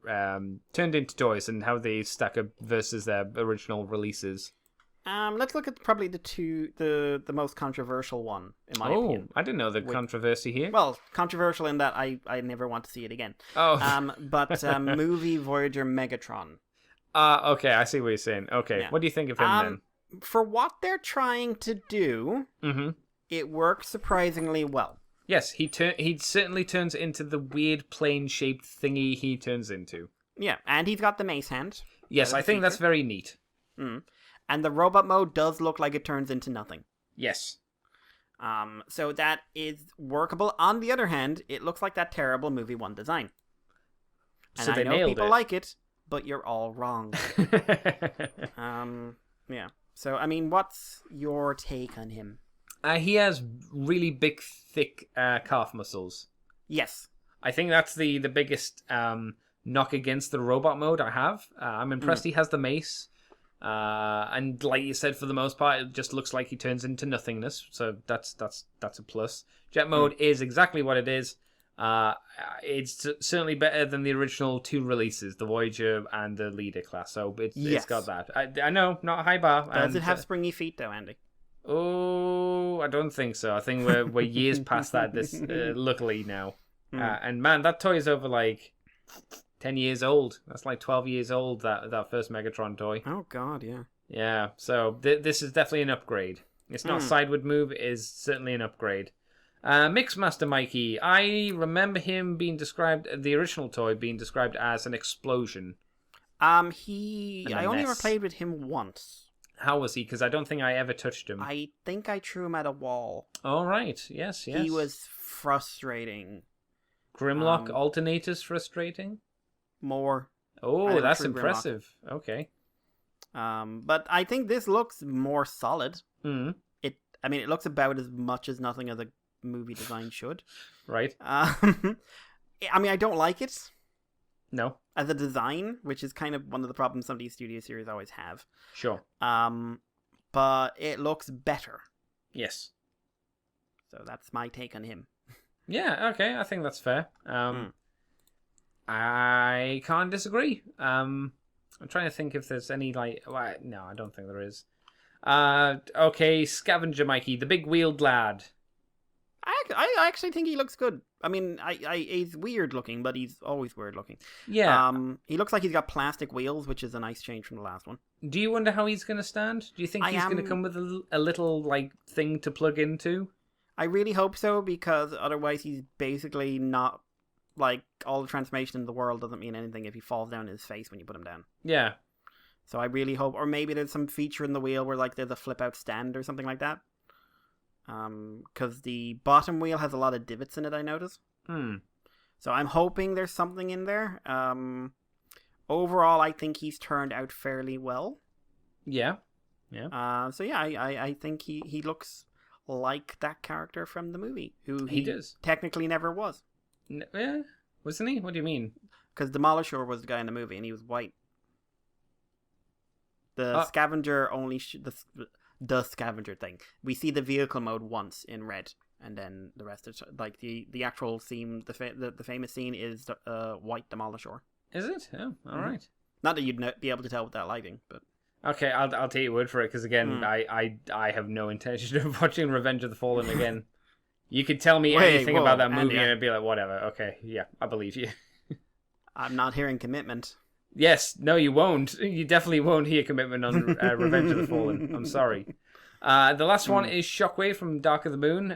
turned into toys and how they stack up versus their original releases? Let's look at probably the most controversial one, in my opinion. I didn't know the controversy here. Well, controversial in that I never want to see it again. But movie Voyager Megatron. Okay, I see what you're saying. Okay, What do you think of him then? For what they're trying to do, it works surprisingly well. Yes, he certainly turns into the weird plane-shaped thingy he turns into. Yeah, and he's got the mace hand. Yes, I think that's very neat. And the robot mode does look like it turns into nothing. Yes. So that is workable. On the other hand, it looks like that terrible movie 1 design. And so they I know nailed people it. like it, but you're all wrong. Yeah. So, I mean, what's your take on him? He has really big, thick calf muscles. Yes. I think that's the biggest knock against the robot mode I have. I'm impressed he has the mace. And like you said, for the most part, it just looks like he turns into nothingness. So that's a plus. Jet mode is exactly what it is. It's certainly better than the original 2 releases, the Voyager and the Leader class. So it's got that. I know, not a high bar. Does it have springy feet though, Andy? Oh, I don't think so. I think we're years past that. Luckily now. And man, that toy is over like 10 years old. That's like 12 years old. That first Megatron toy. Oh God, yeah. Yeah. So this is definitely an upgrade. It's not a sideward move. It is certainly an upgrade. Mixmaster Mikey, I remember him being described, the original toy being described as an explosion. I only ever played with him once. How was he? Because I don't think I ever touched him. I think I threw him at a wall. Oh, right. Yes. He was frustrating. Grimlock alternators frustrating? More. Oh, that's impressive. Grimlock. Okay. But I think this looks more solid. It looks about as much as nothing as movie design should. Right? I mean, I don't like it No. as a design, which is kind of one of the problems some of these studio series always have. Sure. But it looks better. Yes. So that's my take on him. Yeah, okay, I think that's fair. I can't disagree. I'm trying to think if there's any, like... Well, no, I don't think there is. Okay, Scavenger Mikey, the big wheeled lad. I actually think he looks good. I mean, he's weird looking, but he's always weird looking. Yeah. He looks like he's got plastic wheels, which is a nice change from the last one. Do you wonder how he's going to stand? Do you think he's going to come with a little, like, thing to plug into? I really hope so, because otherwise he's basically not... Like, all the transformation in the world doesn't mean anything if he falls down his face when you put him down. Yeah. So I really hope... Or maybe there's some feature in the wheel where, like, there's a flip-out stand or something like that. Because the bottom wheel has a lot of divots in it, I notice. So I'm hoping there's something in there. Overall, I think he's turned out fairly well. Yeah. Yeah. So yeah, I think he looks like that character from the movie, who He does. technically never was. Yeah, wasn't he? What do you mean? Because Demolisher was the guy in the movie, and he was white. The scavenger only the scavenger thing. We see the vehicle mode once in red, and then the rest is like the actual scene. The famous scene is white Demolisher. Is it? Oh, all right. Not that you'd be able to tell with that lighting, but Okay, I'll take your word for it, because again, I have no intention of watching Revenge of the Fallen again. You could tell me anything about that movie, and I'd be like, whatever. Okay, yeah, I believe you. I'm not hearing commitment. Yes, no, you won't. You definitely won't hear commitment on Revenge of the Fallen. I'm sorry. The last one is Shockwave from Dark of the Moon,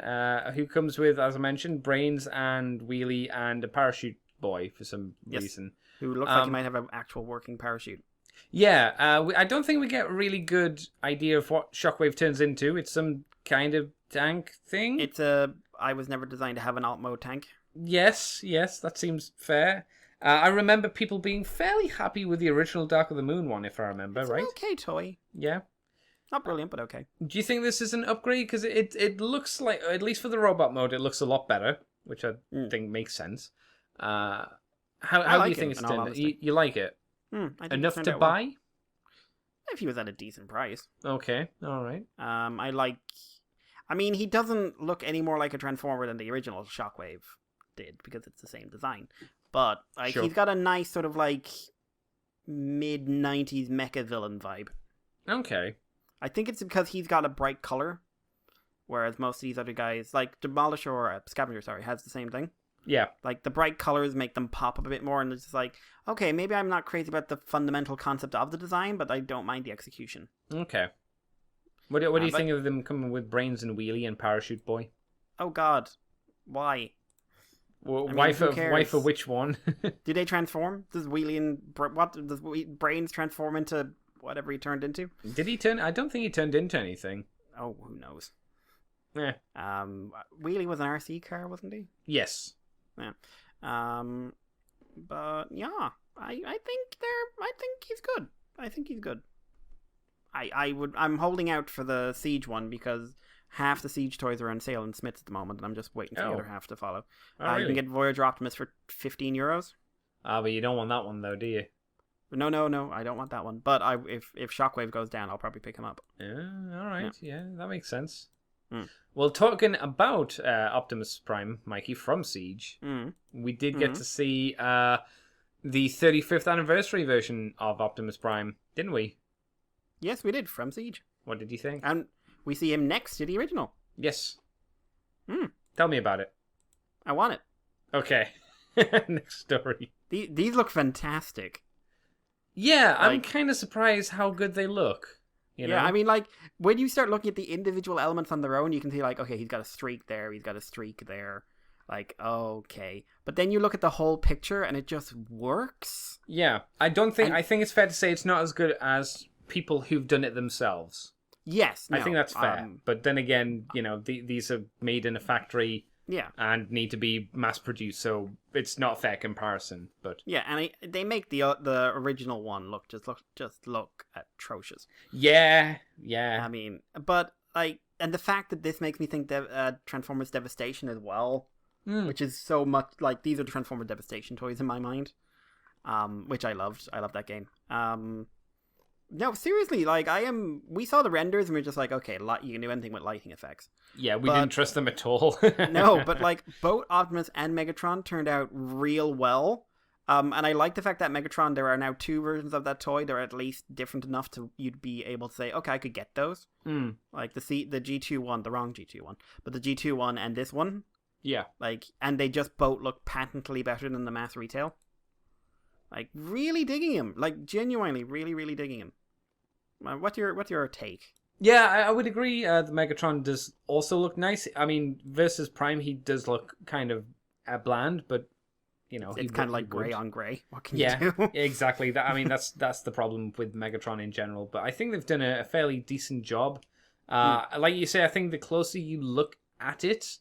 who comes with, as I mentioned, Brains and Wheelie and a parachute boy for some reason. Who looks like he might have an actual working parachute. Yeah, I don't think we get a really good idea of what Shockwave turns into. It's some kind of tank thing. It's I was never designed to have an alt mode tank. Yes, that seems fair. I remember people being fairly happy with the original Dark of the Moon one, if I remember, It's right? an okay toy. Yeah. Not brilliant, but okay. Do you think this is an upgrade? Because it looks like, at least for the robot mode, it looks a lot better, which I think makes sense. How do you think it's turned? You like it? I think Enough to buy? Well. If he was at a decent price. Okay, all right. I mean, he doesn't look any more like a Transformer than the original Shockwave did, because it's the same design. But Sure. He's got a nice sort of like mid-90s mecha villain vibe. Okay. I think it's because he's got a bright color, whereas most of these other guys, like Demolisher or Scavenger, has the same thing. Yeah. Like, the bright colors make them pop up a bit more, and it's just like, okay, maybe I'm not crazy about the fundamental concept of the design, but I don't mind the execution. Okay. What do you think of them coming with Brains and Wheelie and Parachute Boy? Oh God, why? Well, I mean, why who for which one? Do they transform? Does Wheelie and does Brains transform into whatever he turned into? Did he turn? I don't think he turned into anything. Oh, who knows? Yeah. Wheelie was an RC car, wasn't he? Yes. Yeah. But yeah, I think he's good. I think he's good. I'm holding out for the Siege one because half the Siege toys are on sale in Smith's at the moment, and I'm just waiting for the other half to follow. Oh, really? You can get Voyager Optimus for €15. But you don't want that one though, do you? No, I don't want that one. But if Shockwave goes down, I'll probably pick him up. Yeah, all right. Yeah, that makes sense. Mm. Well, talking about Optimus Prime, Mikey, from Siege, we did get to see the 35th anniversary version of Optimus Prime, didn't we? Yes, we did, from Siege. What did you think? And we see him next to the original. Yes. Tell me about it. I want it. Okay. Next story. These look fantastic. Yeah, I'm kind of surprised how good they look. You know? Yeah, I mean, like, when you start looking at the individual elements on their own, you can see, like, okay, he's got a streak there, he's got a streak there. Like, okay. But then you look at the whole picture, and it just works. Yeah, I think it's fair to say it's not as good as people who've done it themselves. Yes, no, I think that's fair. But then again, you know, these are made in a factory. Yeah. And need to be mass produced, so it's not a fair comparison. But yeah, and they make the original one look look atrocious. Yeah. I mean, but like the fact that this makes me think Transformers Devastation as well, which is so much like these are the Transformers Devastation toys in my mind, which I loved. I love that game. No, seriously, like we saw the renders and we are just like, okay, you can do anything with lighting effects. Yeah, we didn't trust them at all. No, but like both Optimus and Megatron turned out real well. And I like the fact that Megatron, there are now 2 versions of that toy. They're at least different enough to you'd be able to say, okay, I could get those. Like the G2 one, the wrong G2 one, but the G2 one and this one. Yeah. Like, and they just both look patently better than the mass retail. Like, really digging him. Like, genuinely, really, really digging him. What's your take? Yeah, I would agree. The Megatron does also look nice. I mean, versus Prime, he does look kind of bland, but you know, it's kind of like gray on gray. What can you do? Yeah, exactly. That's the problem with Megatron in general. But I think they've done a fairly decent job. Like you say, I think the closer you look at it,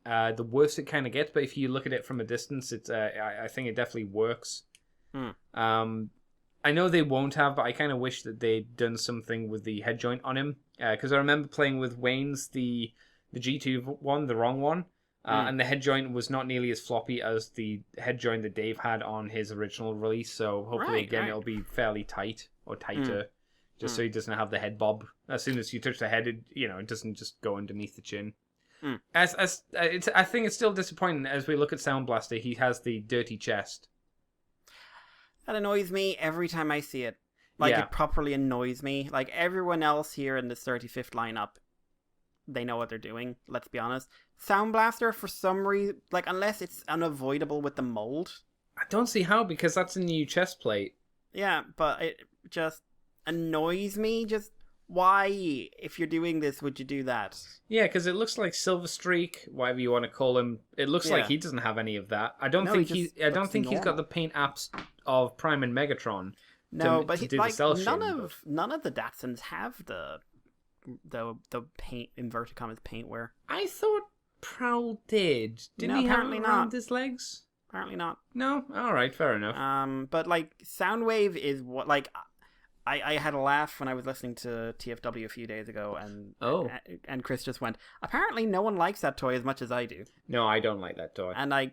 the worse it kind of gets. But if you look at it from a distance, it's I think it definitely works. I know they won't have, but I kind of wish that they'd done something with the head joint on him. Because I remember playing with Wayne's, the G2 one, the wrong one. And the head joint was not nearly as floppy as the head joint that Dave had on his original release. So hopefully, it'll be fairly tight or tighter. Just so he doesn't have the head bob. As soon as you touch the head, it doesn't just go underneath the chin. I think it's still disappointing as we look at Sound Blaster. He has the dirty chest. That annoys me every time I see it. Like, it properly annoys me. Like, everyone else here in this 35th lineup, they know what they're doing, let's be honest. Sound Blaster, for some reason, like, unless it's unavoidable with the mold. I don't see how, because that's a new chest plate. Yeah, but it just annoys me. Just, why, if you're doing this, would you do that? Yeah, because it looks like Silver Streak, whatever you want to call him. It looks like he doesn't have any of that. I don't think he's got the paint apps of Prime and Megatron. No, but none of the Datsuns have the paint, inverted commas, paintwear. I thought Prowl did. Didn't he apparently have it around not. his legs? Apparently not. No? Alright, fair enough. But like Soundwave is what, like, I had a laugh when I was listening to TFW a few days ago, and Chris just went, apparently no one likes that toy as much as I do. No, I don't like that toy. And I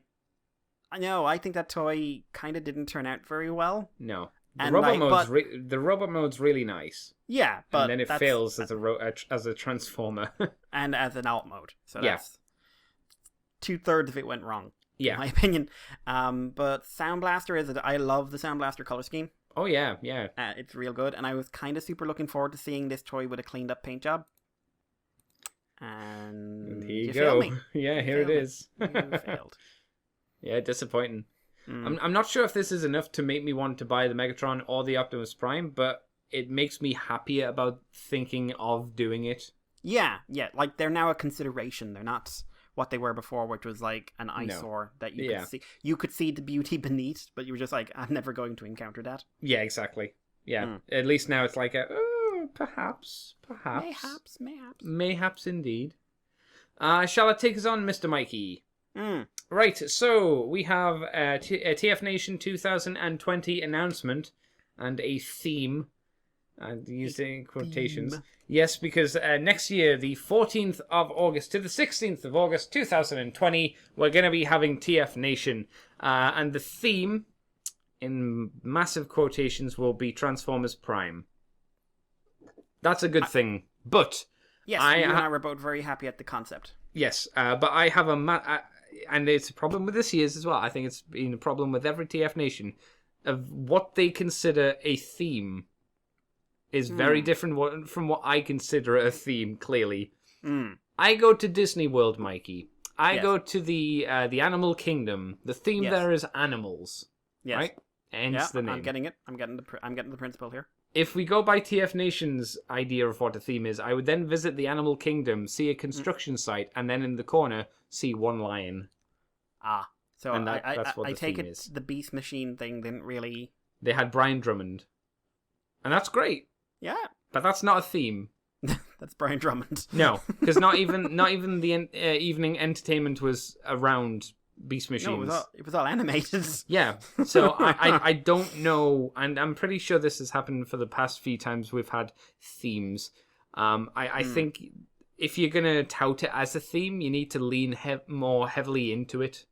think that toy kind of didn't turn out very well. No. The robot mode's really nice. Yeah, but and then it fails as a transformer and as an alt mode. So that's 2/3 of it went wrong. Yeah, in my opinion. But Sound Blaster I love the Sound Blaster color scheme. Oh yeah. It's real good, and I was kind of super looking forward to seeing this toy with a cleaned up paint job. And here you go. Yeah, here it is. You failed. Yeah, disappointing. I'm not sure if this is enough to make me want to buy the Megatron or the Optimus Prime, but it makes me happier about thinking of doing it. Yeah, like they're now a consideration. They're not what they were before, which was like an eyesore that you could see. You could see the beauty beneath, but you were just like, I'm never going to encounter that. Yeah, exactly. Yeah, at least now it's like perhaps. Mayhaps indeed. Shall I take us on, Mr. Mikey? Right, so we have a TF Nation 2020 announcement and a theme. And using quotations. Theme. Yes, because next year, the 14th of August to the 16th of August 2020, we're going to be having TF Nation. And the theme, in massive quotations, will be Transformers Prime. That's a good thing. But... Yes, you and I were both very happy at the concept. Yes, but I have and it's a problem with this year's as well. I think it's been a problem with every TF Nation of what they consider a theme is very different from what I consider a theme, clearly. I go to Disney World, Mikey. I go to the Animal Kingdom. The theme there is animals. Yes. Right? Hence the name. I'm getting it. I'm getting the principle here. If we go by TF Nation's idea of what a theme is, I would then visit the Animal Kingdom, see a construction site, and then in the corner, see one lion. So that's what I take it is. The Beast Machine thing didn't really... They had Brian Drummond. And that's great. Yeah. But that's not a theme. That's Brian Drummond. No, because not even the evening entertainment was around Beast Machines. No, it was all animated. Yeah, so I don't know, and I'm pretty sure this has happened for the past few times we've had themes. I think if you're gonna tout it as a theme, you need to lean more heavily into it.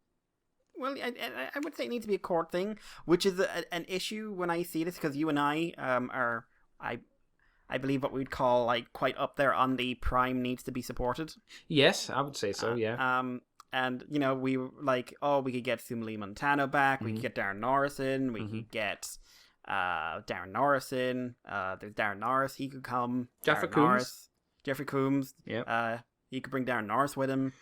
Well, I would say it needs to be a core thing, which is an issue when I see this, because you and I are, I believe, what we'd call like quite up there on the Prime needs to be supported. Yes, I would say so. Yeah. And we were like, we could get Sumali Montano back. We could get Darren Norris in. We could get Darren Norris in. There's Darren Norris. He could come. Jeffrey Combs. Jeffrey Combs. Yeah. He could bring Darren Norris with him.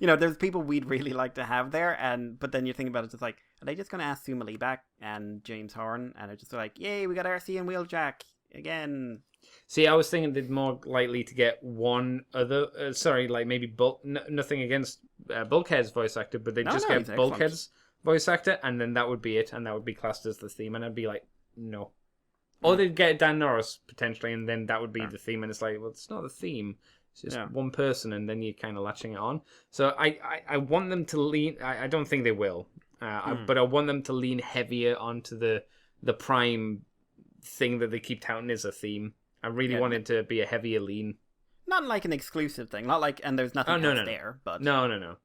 There's people we'd really like to have there, but then you think about it, it's like, are they just going to ask Sumali back and James Horn, and it's just like, yay, we got RC and Wheeljack again. See, I was thinking they're more likely to get one other. Maybe nothing against Bulkhead's voice actor, but they just get Bulkhead's voice actor, and then that would be it, and that would be classed as the theme, and I'd be like, no. Or they'd get Dan Norris potentially, and then that would be the theme, and it's like, well, it's not the theme. It's just one person, and then you're kind of latching it on. So I want them to lean. I don't think they will, but I want them to lean heavier onto the Prime thing that they keep touting as a theme. I really want it to be a heavier lean. Not like an exclusive thing. Not like, and there's nothing else there. But no.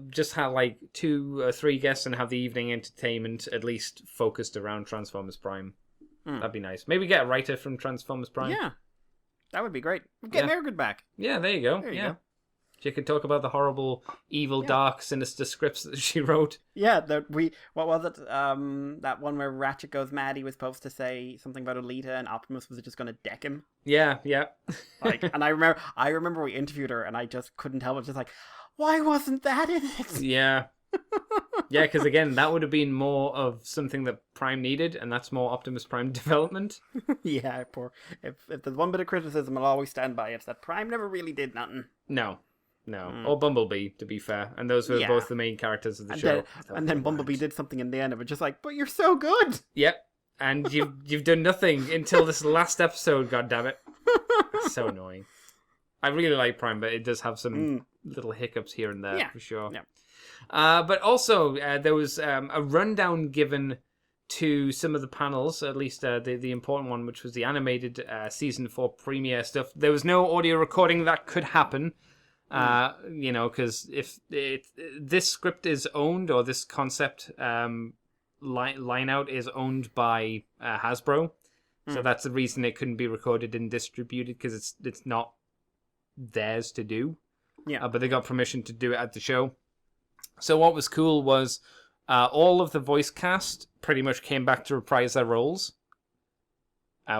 Just have like 2 or 3 guests and have the evening entertainment at least focused around Transformers Prime. That'd be nice. Maybe get a writer from Transformers Prime. Yeah. That would be great. Get Margaret back. Yeah, there you go. There you go. She could talk about the horrible, evil, dark, sinister scripts that she wrote. Yeah, what was it? That one where Ratchet goes mad. He was supposed to say something about Alita, and Optimus was just going to deck him. Yeah. And I remember we interviewed her, and I just couldn't help it. Just like, why wasn't that in it? Yeah. Yeah, because again, that would have been more of something that Prime needed, and that's more Optimus Prime development. Yeah, if there's one bit of criticism I'll always stand by, it's that Prime never really did nothing. No. Or Bumblebee, to be fair, and those were both the main characters of the show. Then Bumblebee did something in the end of it, just like, but you're so good. Yep, and you've done nothing until this last episode. God damn it, it's so annoying. I really like Prime, but it does have some little hiccups here and there for sure. Yeah. But also, there was a rundown given to some of the panels, at least the important one, which was the animated Season 4 premiere stuff. There was no audio recording that could happen, because if this script is owned, or this concept line out is owned by Hasbro, so that's the reason it couldn't be recorded and distributed, because it's not theirs to do. Yeah. But they got permission to do it at the show. So what was cool was all of the voice cast pretty much came back to reprise their roles,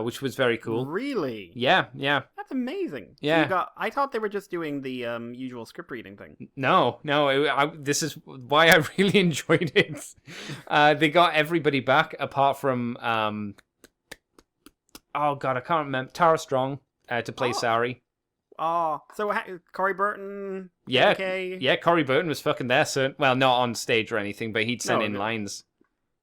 which was very cool. Really? Yeah. That's amazing. Yeah. So I thought they were just doing the usual script reading thing. No. This is why I really enjoyed it. They got everybody back apart from, I can't remember, Tara Strong to play Sari. Oh, so Corey Burton? Yeah, okay. Yeah, Corey Burton was fucking there, so, well, not on stage or anything, but he'd send in lines.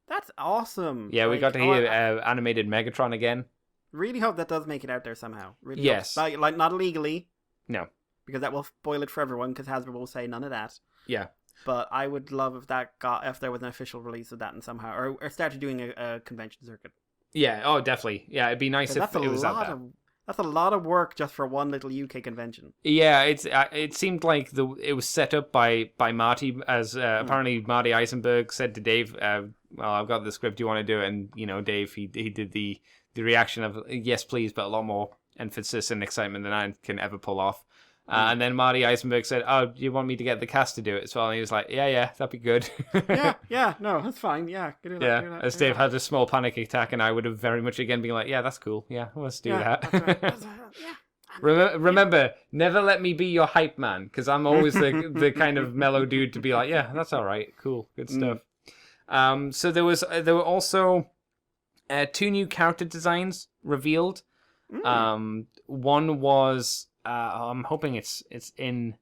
That's awesome. Yeah, we got to hear animated Megatron again. Really hope that does make it out there somehow. Really yes. Hope. Like, not illegally. No. Because that will spoil it for everyone, because Hasbro will say none of that. Yeah. But I would love if there was an official release of that and somehow, or started doing a convention circuit. Yeah, definitely. Yeah, it'd be nice if it was out there. That's a lot of work just for one little UK convention. Yeah, it seemed like it was set up by Marty, as apparently Marty Eisenberg said to Dave, well, I've got the script, do you want to do it? And, Dave, he did the reaction of, yes, please, but a lot more emphasis and excitement than I can ever pull off. And then Marty Eisenberg said, oh, do you want me to get the cast to do it as well? And he was like, yeah, that'd be good. No, that's fine. Yeah, do that, yeah. do that, as Dave had a small panic attack, and I would have very much again been like, yeah, that's cool. Yeah, let's do that. That's right. Remember, never let me be your hype man, because I'm always the kind of mellow dude to be like, yeah, that's all right, cool, good stuff. So there were also 2 new character designs revealed. One was I'm hoping it's in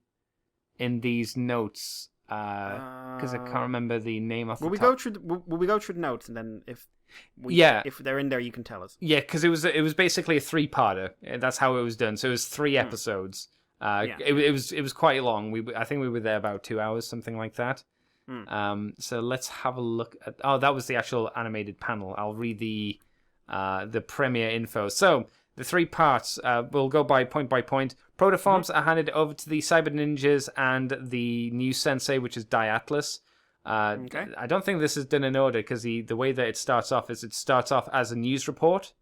these notes because I can't remember the name off the top. Will we go through the notes, and then if they're in there, you can tell us. Yeah, because it was basically a 3-parter. That's how it was done. So it was 3 episodes. It was quite long. I think we were there about 2 hours, something like that. So let's have a look at. Oh, that was the actual animated panel. I'll read the premiere info. So the 3 parts. We'll go by point. Protoforms are handed over to the Cyber Ninjas and the new sensei, which is Diatlas. Okay. I don't think this is done in order because the way that it starts off as a news report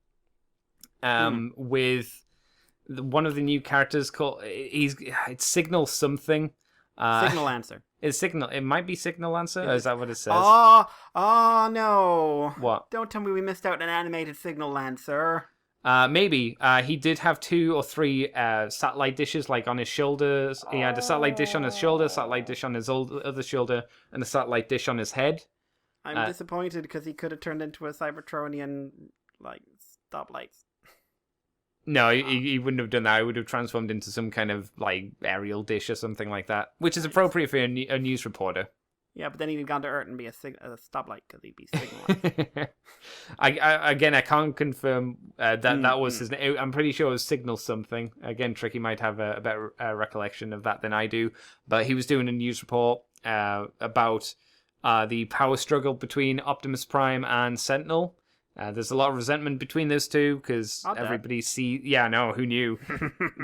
with one of the new characters called it's Signal something. Signal Answer. Is Signal? It might be Signal Answer. Or is that what it says? Oh no! What? Don't tell me we missed out an animated Signal Answer. Maybe. He did have 2 or 3 satellite dishes, like on his shoulders. He had a satellite dish on his shoulder, satellite dish on his other shoulder, and a satellite dish on his head. I'm disappointed because he could have turned into a Cybertronian, like, stoplights. No, he wouldn't have done that. He would have transformed into some kind of, like, aerial dish or something like that, which is appropriate for a news reporter. Yeah, but then he'd have gone to Earth and be a stoplight because he'd be signalized. I can't confirm that was his name. I'm pretty sure it was Signal something. Again, Tricky might have a better recollection of that than I do. But he was doing a news report about the power struggle between Optimus Prime and Sentinel. There's a lot of resentment between those two because everybody who knew?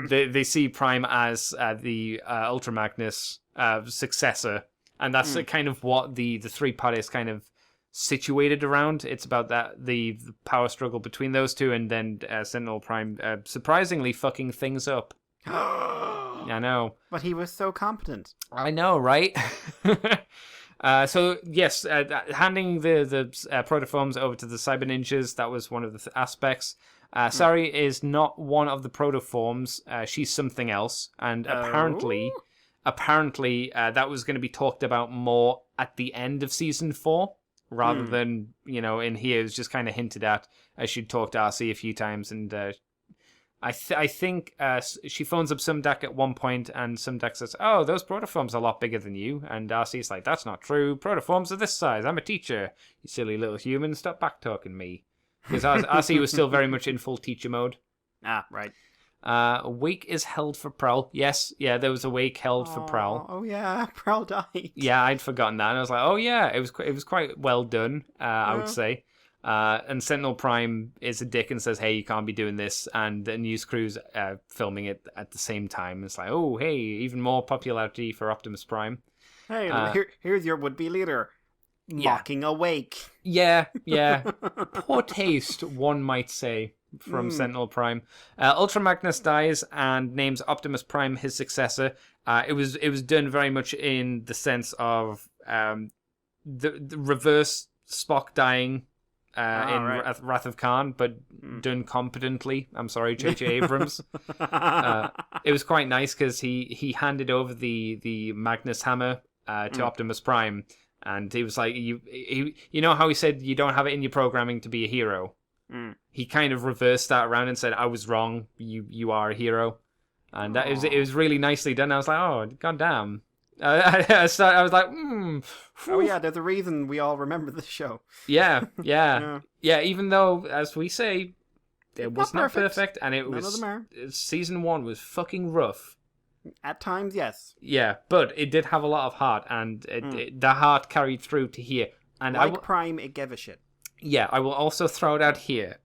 they see Prime as the Ultra Magnus successor. And that's kind of what the 3-part is kind of situated around. It's about that the power struggle between those two, and then Sentinel Prime surprisingly fucking things up. I know. But he was so competent. I know, right? So, yes, handing the protoforms over to the Cyber Ninjas, that was one of the aspects. Sari is not one of the protoforms. She's something else. And apparently that was going to be talked about more at the end of season 4 rather than, in here. It was just kind of hinted at as she'd talked to RC a few times. And I think she phones up Sumdak at one point, and Sumdak says, "Oh, those protoforms are a lot bigger than you." And RC's like, "That's not true. Protoforms are this size. I'm a teacher. You silly little human. Stop back-talking me." Because RC was still very much in full teacher mode. Ah, right. A wake is held for Prowl. Yes, there was a wake held for Prowl. Oh yeah, Prowl died. Yeah, I'd forgotten that. And I was like, oh yeah, it was quite well done, I would say. And Sentinel Prime is a dick and says, hey, you can't be doing this. And the news crew's filming it at the same time. It's like, oh, hey, even more popularity for Optimus Prime. Hey, here's your would-be leader. Mocking a wake. Yeah. Poor taste, one might say, from Sentinel Prime. Ultra Magnus dies and names Optimus Prime his successor. It was done very much in the sense of the reverse Spock dying Wrath of Khan, but done competently. I'm sorry, J.J. Abrams. It was quite nice because he handed over the Magnus hammer to Optimus Prime. And he was like, you know how he said you don't have it in your programming to be a hero? He kind of reversed that around and said, I was wrong, you are a hero. And it was really nicely done. I was like, oh, goddamn. I was like, Oh yeah, there's a reason we all remember this show. Yeah, even though, as we say, it was not perfect. And it was, season 1 was fucking rough. At times, yes. Yeah, but it did have a lot of heart, and the heart carried through to here. And Prime, it gave a shit. Yeah, I will also throw it out here.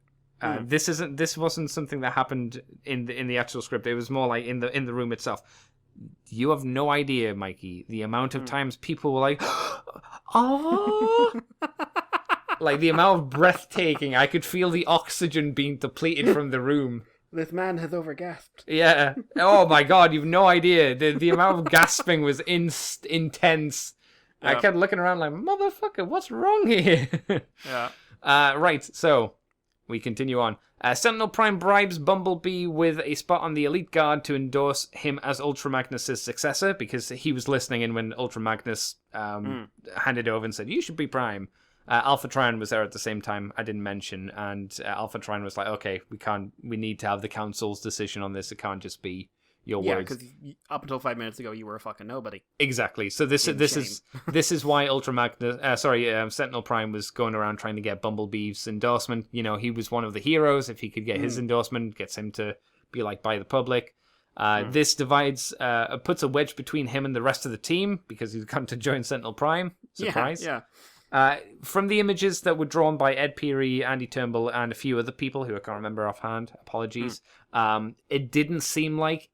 This wasn't something that happened in the actual script. It was more like in the room itself. You have no idea, Mikey, the amount of times people were like, "Oh." Like the amount of breathtaking. I could feel the oxygen being depleted from the room. This man has overgasped. Yeah. Oh my god, you've no idea. The amount of gasping was intense. Yep. I kept looking around like, motherfucker, what's wrong here? Yeah. Right, so we continue on. Sentinel Prime bribes Bumblebee with a spot on the Elite Guard to endorse him as Ultra Magnus' successor, because he was listening in when Ultra Magnus handed over and said, you should be Prime. Alpha Trion was there at the same time, I didn't mention, and Alpha Trion was like, okay, we need to have the council's decision on this, it can't just be your words. Yeah, because up until 5 minutes ago, you were a fucking nobody. Exactly, so this is why Sentinel Prime was going around trying to get Bumblebee's endorsement. You know, he was one of the heroes, if he could get his endorsement, gets him to be liked by the public. This divides, puts a wedge between him and the rest of the team, because he's come to join Sentinel Prime. Surprise. Yeah. From the images that were drawn by Ed Peary, Andy Turnbull, and a few other people who I can't remember offhand, apologies, it didn't seem like,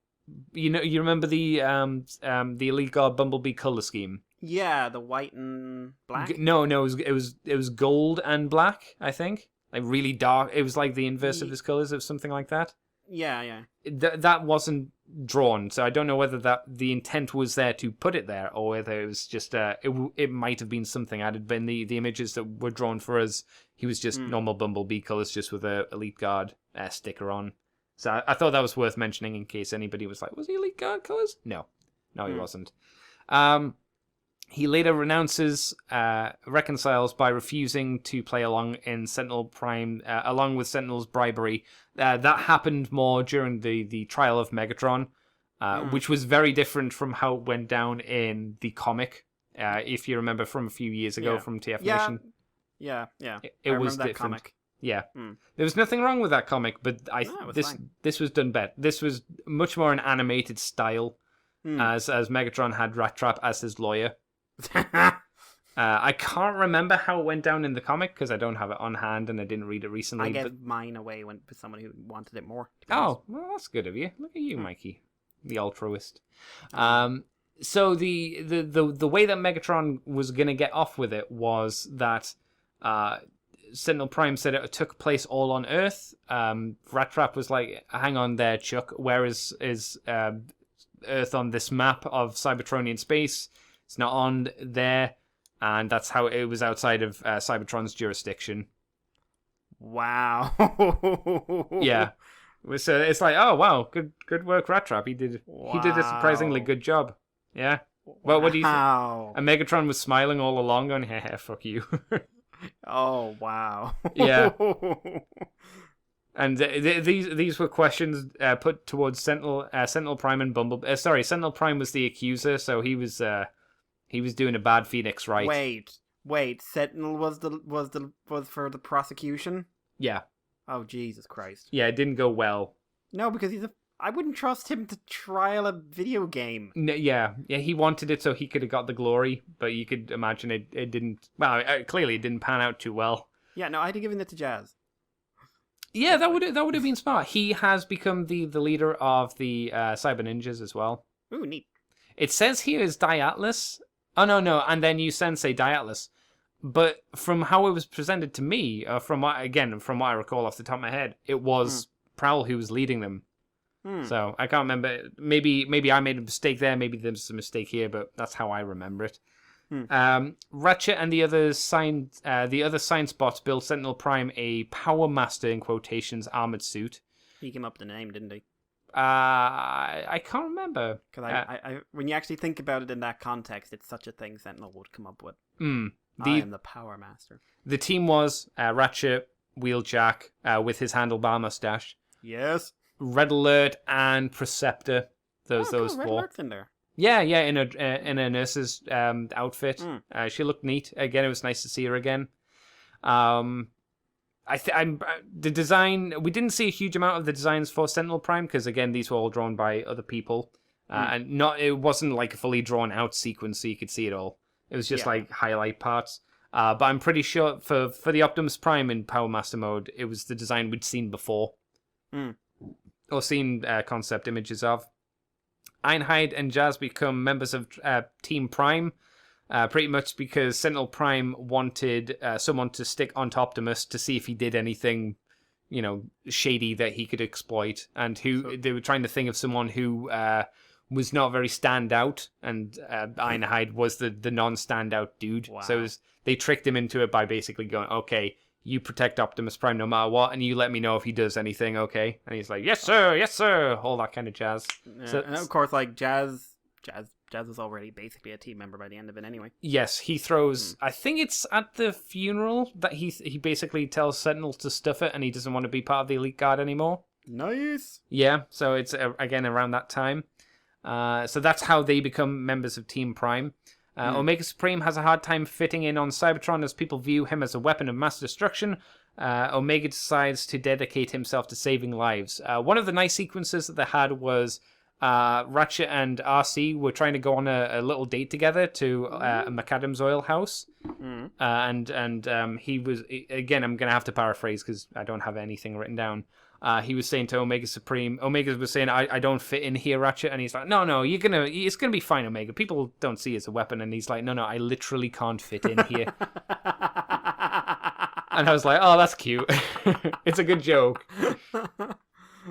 you remember the Elite Guard Bumblebee color scheme? Yeah, the white and black. No, it was gold and black, I think, like really dark. It was like the inverse of his colors, or something like that. Yeah. That wasn't drawn, so I don't know whether the intent was there to put it there, or whether it was just it might have been something added. But in the images that were drawn for us, he was just normal Bumblebee colors, just with a Elite Guard sticker on. So I thought that was worth mentioning in case anybody was like, was he Elite Guard colors? No, he wasn't. He later reconciles by refusing to play along in Sentinel Prime, along with Sentinel's bribery. That happened more during the trial of Megatron, which was very different from how it went down in the comic. If you remember from a few years ago from TF Nation. Yeah. It was that different. comic. Yeah. There was nothing wrong with that comic, but this was done better. This was much more an animated style, as Megatron had Rat Trap as his lawyer. I can't remember how it went down in the comic because I don't have it on hand and I didn't read it recently. I gave mine away with someone who wanted it more. Oh, well, that's good of you. Look at you, Mikey, the altruist. So the way that Megatron was going to get off with it was that Sentinel Prime said it took place all on Earth. Rat Trap was like, hang on there, Chuck. Where is Earth on this map of Cybertronian space? It's not on there. And that's how it was outside of Cybertron's jurisdiction. Wow. Yeah. So it's like, oh wow, good work, Rat Trap. He did a surprisingly good job. Yeah. Well, what do you think? And Megatron was smiling all along, going, "Hey, fuck you." Oh wow. Yeah. And these were questions put towards Sentinel Prime and Bumblebee. Sentinel Prime was the accuser, so he was doing a bad Phoenix right. Wait. Sentinel was for the prosecution? Yeah. Oh Jesus Christ. Yeah, it didn't go well. No, because I wouldn't trust him to trial a video game. Yeah, he wanted it so he could have got the glory, but you could imagine it didn't. Well, clearly it didn't pan out too well. Yeah, no, I'd have given it to Jazz. Yeah, that would have been smart. He has become the leader of the Cyber Ninjas as well. Ooh, neat. It says here is Diatlas. Oh no, and then you sensei Diatlas. But from how it was presented to me, from what I recall off the top of my head, it was Prowl who was leading them. So I can't remember. Maybe I made a mistake there. Maybe there's a mistake here, but that's how I remember it. Ratchet and the other science bots built Sentinel Prime a Power Master in quotations armored suit. He came up with the name, didn't he? I can't remember. Because I when you actually think about it in that context, it's such a thing Sentinel would come up with. I am the Power Master. The team was Ratchet, Wheeljack with his handlebar mustache. Yes. Red Alert and Preceptor. Those cool. four. Red Alert's in there. Yeah, in a nurse's outfit. She looked neat. Again, it was nice to see her again. The design. We didn't see a huge amount of the designs for Sentinel Prime because again, these were all drawn by other people, and it wasn't like a fully drawn out sequence, so you could see it all. It was just like highlight parts. But I'm pretty sure for the Optimus Prime in Power Master mode, it was the design we'd seen before, or seen concept images of. Ironhide and Jazz become members of Team Prime, pretty much because Sentinel Prime wanted someone to stick onto Optimus to see if he did anything, shady that he could exploit, and they were trying to think of someone who was not very standout, and Ironhide was the non-standout dude. Wow. So they tricked him into it by basically going, okay, you protect Optimus Prime no matter what, and you let me know if he does anything, okay? And he's like, yes, sir, all that kind of jazz. Yeah, so, and of course, like, Jazz was already basically a team member by the end of it anyway. Yes, he throws... I think it's at the funeral that he basically tells Sentinel to stuff it, and he doesn't want to be part of the Elite Guard anymore. Nice! Yeah, so it's, again, around that time. So that's how they become members of Team Prime. Omega Supreme has a hard time fitting in on Cybertron as people view him as a weapon of mass destruction. Omega decides to dedicate himself to saving lives. One of the nice sequences that they had was Ratchet and RC were trying to go on a little date together to a McAdams Oil house. And he was, again, I'm going to have to paraphrase because I don't have anything written down. He was saying to Omega Supreme, Omega was saying, I don't fit in here, Ratchet. And he's like, no, it's going to be fine, Omega. People don't see it as a weapon. And he's like, no, I literally can't fit in here. And I was like, oh, that's cute. It's a good joke.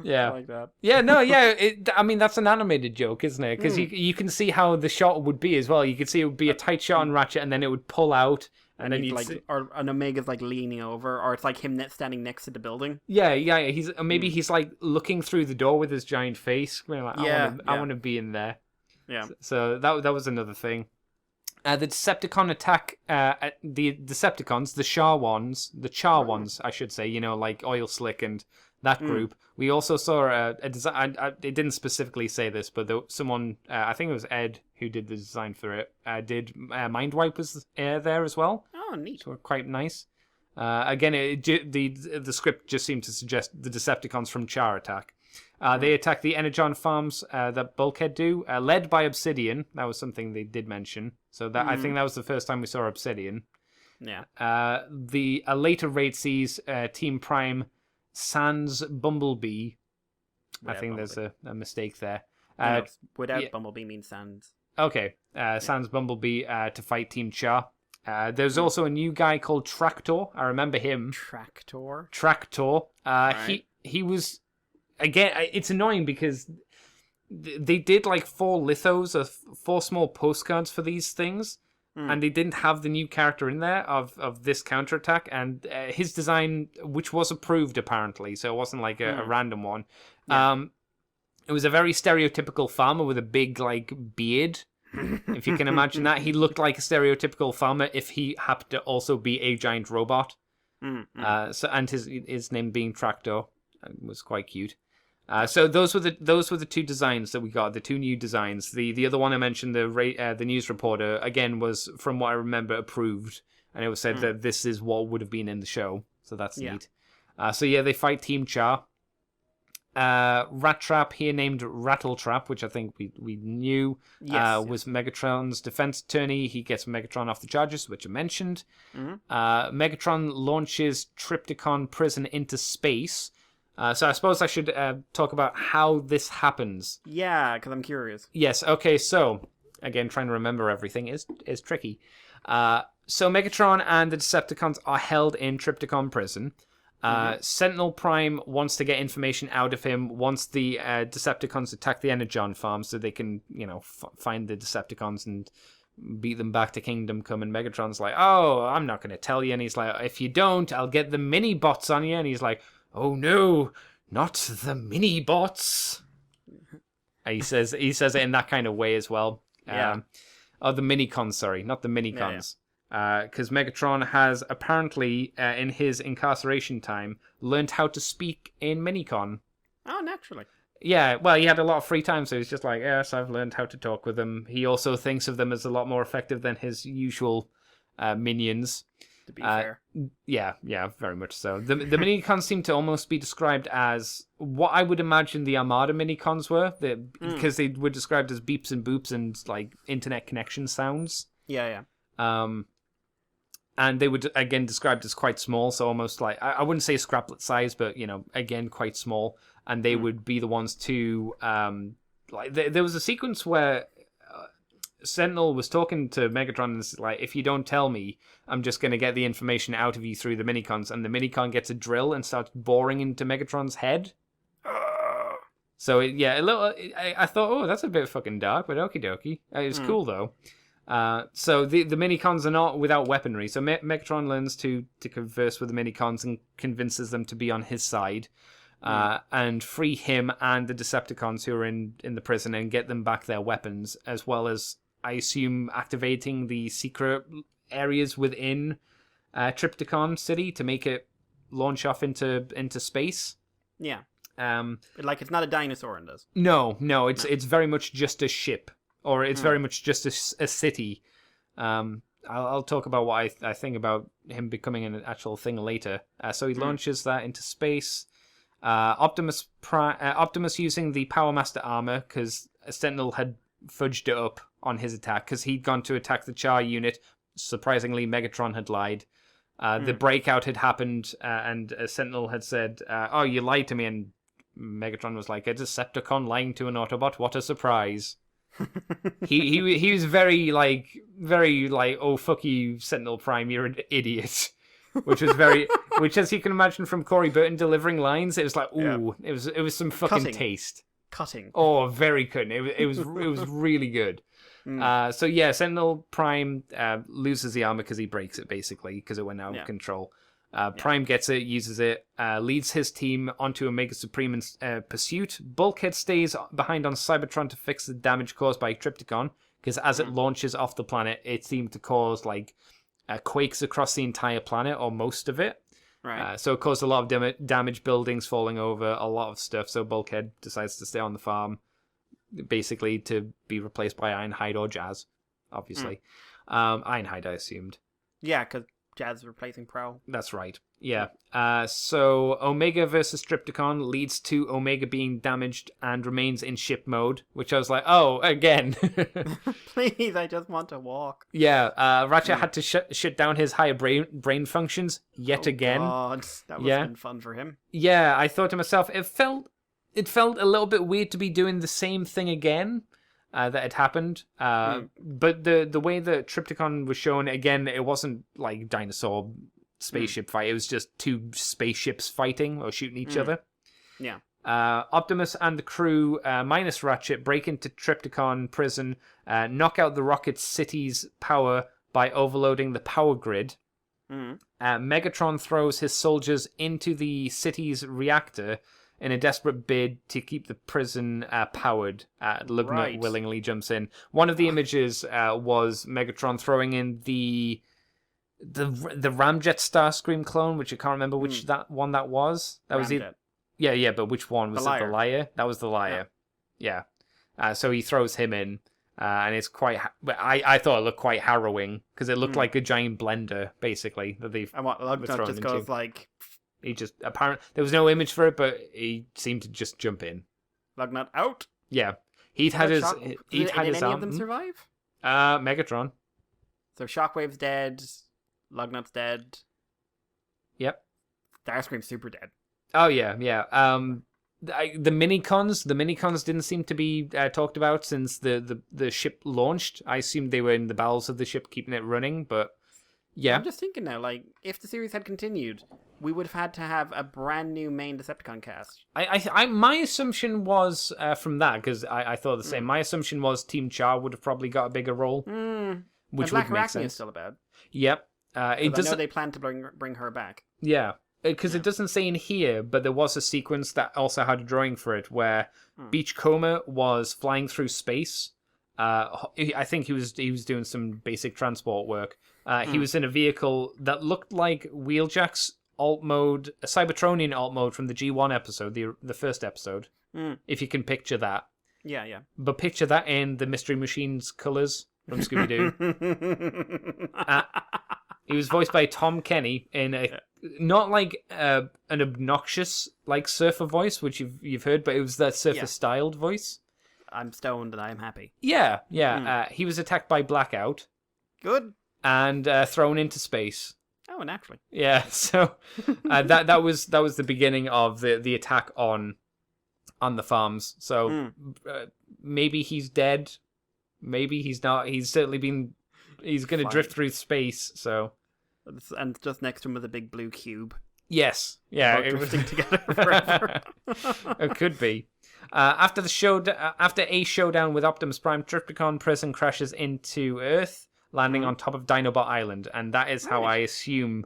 Yeah. I like that. Yeah, no, yeah. I mean, that's an animated joke, isn't it? Because you can see how the shot would be as well. You could see it would be a tight shot on Ratchet, and then it would pull out, and then you'd like, see... or an Omega's like leaning over, or it's like him standing next to the building. Yeah. He's like looking through the door with his giant face. Like, I want to be in there. Yeah. So that was another thing. The Decepticon attack, the Decepticons, the Char ones, I should say, like Oil Slick and that group. We also saw a design, it didn't specifically say this, but someone, I think it was Ed who did the design for it, did Mindwipe was there as well. Oh, neat. So quite nice. Again, the script just seemed to suggest the Decepticons from Char attack. They attack the Energon farms that Bulkhead do, led by Obsidian. That was something they did mention. So that I think that was the first time we saw Obsidian. Yeah. A later raid sees Team Prime sans Bumblebee. I think there's a mistake there. Without Bumblebee means sans. Okay. Sans Bumblebee to fight Team Char. There's also a new guy called Tractor. I remember him. Tractor. Right. He was... Again, it's annoying because they did like 4 lithos or 4 small postcards for these things, and they didn't have the new character in there of this counterattack, and his design, which was approved apparently, so it wasn't like a random one. Yeah. It was a very stereotypical farmer with a big like beard. If you can imagine that, he looked like a stereotypical farmer if he happened to also be a giant robot. And his name being Tractor was quite cute. So those were the 2 designs that we got, the 2 new designs. The other one I mentioned, the news reporter, again was, from what I remember, approved, and it was said that this is what would have been in the show. So that's neat. So they fight Team Char. Rat Trap, here named Rattletrap, which I think we knew, was Megatron's defense attorney. He gets Megatron off the charges, which I mentioned. Megatron launches Trypticon Prison into space. So I suppose I should talk about how this happens. Yeah, because I'm curious. Yes, okay, so, again, trying to remember everything is tricky. So Megatron and the Decepticons are held in Trypticon Prison. Sentinel Prime wants to get information out of him once the Decepticons attack the Energon farm so they can, find the Decepticons and beat them back to Kingdom Come. And Megatron's like, oh, I'm not going to tell you. And he's like, if you don't, I'll get the mini-bots on you. And he's like, oh no, not the mini-bots. He says it in that kind of way as well. Yeah. The minicons, sorry, not the minicons. Because Megatron has apparently, in his incarceration time, learned how to speak in minicon. Oh, naturally. Yeah, well, he had a lot of free time, so he's just like, yes, I've learned how to talk with them. He also thinks of them as a lot more effective than his usual minions. To be fair. Yeah, very much so. The minicons seem to almost be described as what I would imagine the Armada minicons were, because they were described as beeps and boops and like internet connection sounds. Yeah. And they were again described as quite small, so almost like I wouldn't say scraplet size, but again quite small. And they would be the ones to there was a sequence where Sentinel was talking to Megatron and it's like, if you don't tell me, I'm just going to get the information out of you through the minicons. And the minicon gets a drill and starts boring into Megatron's head. So, I thought, oh, that's a bit fucking dark, but okie dokie. It's cool, though. So the minicons are not without weaponry. So Megatron learns to converse with the minicons and convinces them to be on his side. And free him and the Decepticons who are in the prison and get them back their weapons, as well as, I assume, activating the secret areas within Trypticon City to make it launch off into space. Yeah. Like it's not a dinosaur in this. No, it's very much just a ship, or it's very much just a city. I'll talk about what I think about him becoming an actual thing later. So he launches that into space. Optimus using the Power Master armor because Sentinel had fudged it up on his attack because he'd gone to attack the Char unit. Surprisingly, Megatron had lied. The breakout had happened, and Sentinel had said, "Oh, you lied to me." And Megatron was like, "A Decepticon lying to an Autobot? What a surprise!" he was very like, "Oh fuck you, Sentinel Prime, you're an idiot." Which, as you can imagine from Corey Burton delivering lines, it was like, ooh, it was some fucking taste. Cutting. Oh, very cutting. It was really good. So yeah, Sentinel Prime loses the armor because he breaks it basically because it went out of control. Prime gets it, uses it, leads his team onto Omega Supreme in pursuit. Bulkhead stays behind on Cybertron to fix the damage caused by Trypticon because as it launches off the planet, it seemed to cause like quakes across the entire planet or most of it. Right. So it caused a lot of damage, buildings falling over, a lot of stuff. So Bulkhead decides to stay on the farm, basically to be replaced by Ironhide or Jazz, obviously. Ironhide, I assumed. Yeah, because Jazz is replacing Prowl. That's right. Yeah. So Omega versus Trypticon leads to Omega being damaged and remains in ship mode, which I was like, oh, again. Please, I just want to walk. Yeah. Ratchet had to shut down his higher brain functions yet again. God, that was been fun for him. Yeah, I thought to myself, it felt a little bit weird to be doing the same thing again. That had happened, but the way that Trypticon was shown again, it wasn't like dinosaur spaceship fight. It was just two spaceships fighting or shooting each other. Yeah. Optimus and the crew, minus Ratchet, break into Trypticon prison, knock out the rocket city's power by overloading the power grid. Megatron throws his soldiers into the city's reactor in a desperate bid to keep the prison powered. Lugnut willingly jumps in. One of the images was Megatron throwing in the Ramjet Starscream clone, which I can't remember which that was. That was it. Yeah, but which one was it? The Liar? That was the Liar. Yeah. So he throws him in, and it's quite. I thought it looked quite harrowing because it looked like a giant blender, basically that they've. And what Lugnut just goes like. He just there was no image for it, but he seemed to just jump in. Lugnut out. Yeah, he'd had his. Did any of them survive? Megatron. So Shockwave's dead. Lugnut's dead. Yep. Starscream's super dead. Oh yeah. The minicons didn't seem to be talked about since the ship launched. I assumed they were in the bowels of the ship, keeping it running, but. Yeah. I'm just thinking now, like, if the series had continued, we would have had to have a brand new main Decepticon cast. My assumption was from that, because I thought the same. My assumption was Team Char would have probably got a bigger role, which would make sense. Is still about. Yep. I know they plan to bring her back. Yeah, because it doesn't say in here, but there was a sequence that also had a drawing for it where Beachcomber was flying through space. I think he was doing some basic transport work. He was in a vehicle that looked like Wheeljack's alt mode, a Cybertronian alt mode from the G1 episode, the first episode. If you can picture that. Yeah. But picture that in the Mystery Machines colours from Scooby-Doo. He was voiced by Tom Kenny in a not like an obnoxious like surfer voice, which you've heard, but it was that surfer styled voice. I'm stoned and I'm happy. Yeah. He was attacked by Blackout. Good. And thrown into space. Oh, naturally. Yeah, so that was the beginning of the attack on the farms. So maybe he's dead. Maybe he's not. He's certainly he's going to drift through space. So and just next to him was a big blue cube. Yes. Yeah. It was drifting together forever. It could be. After a showdown with Optimus Prime, Trypticon prison crashes into Earth, landing on top of Dinobot Island, and that is how I assume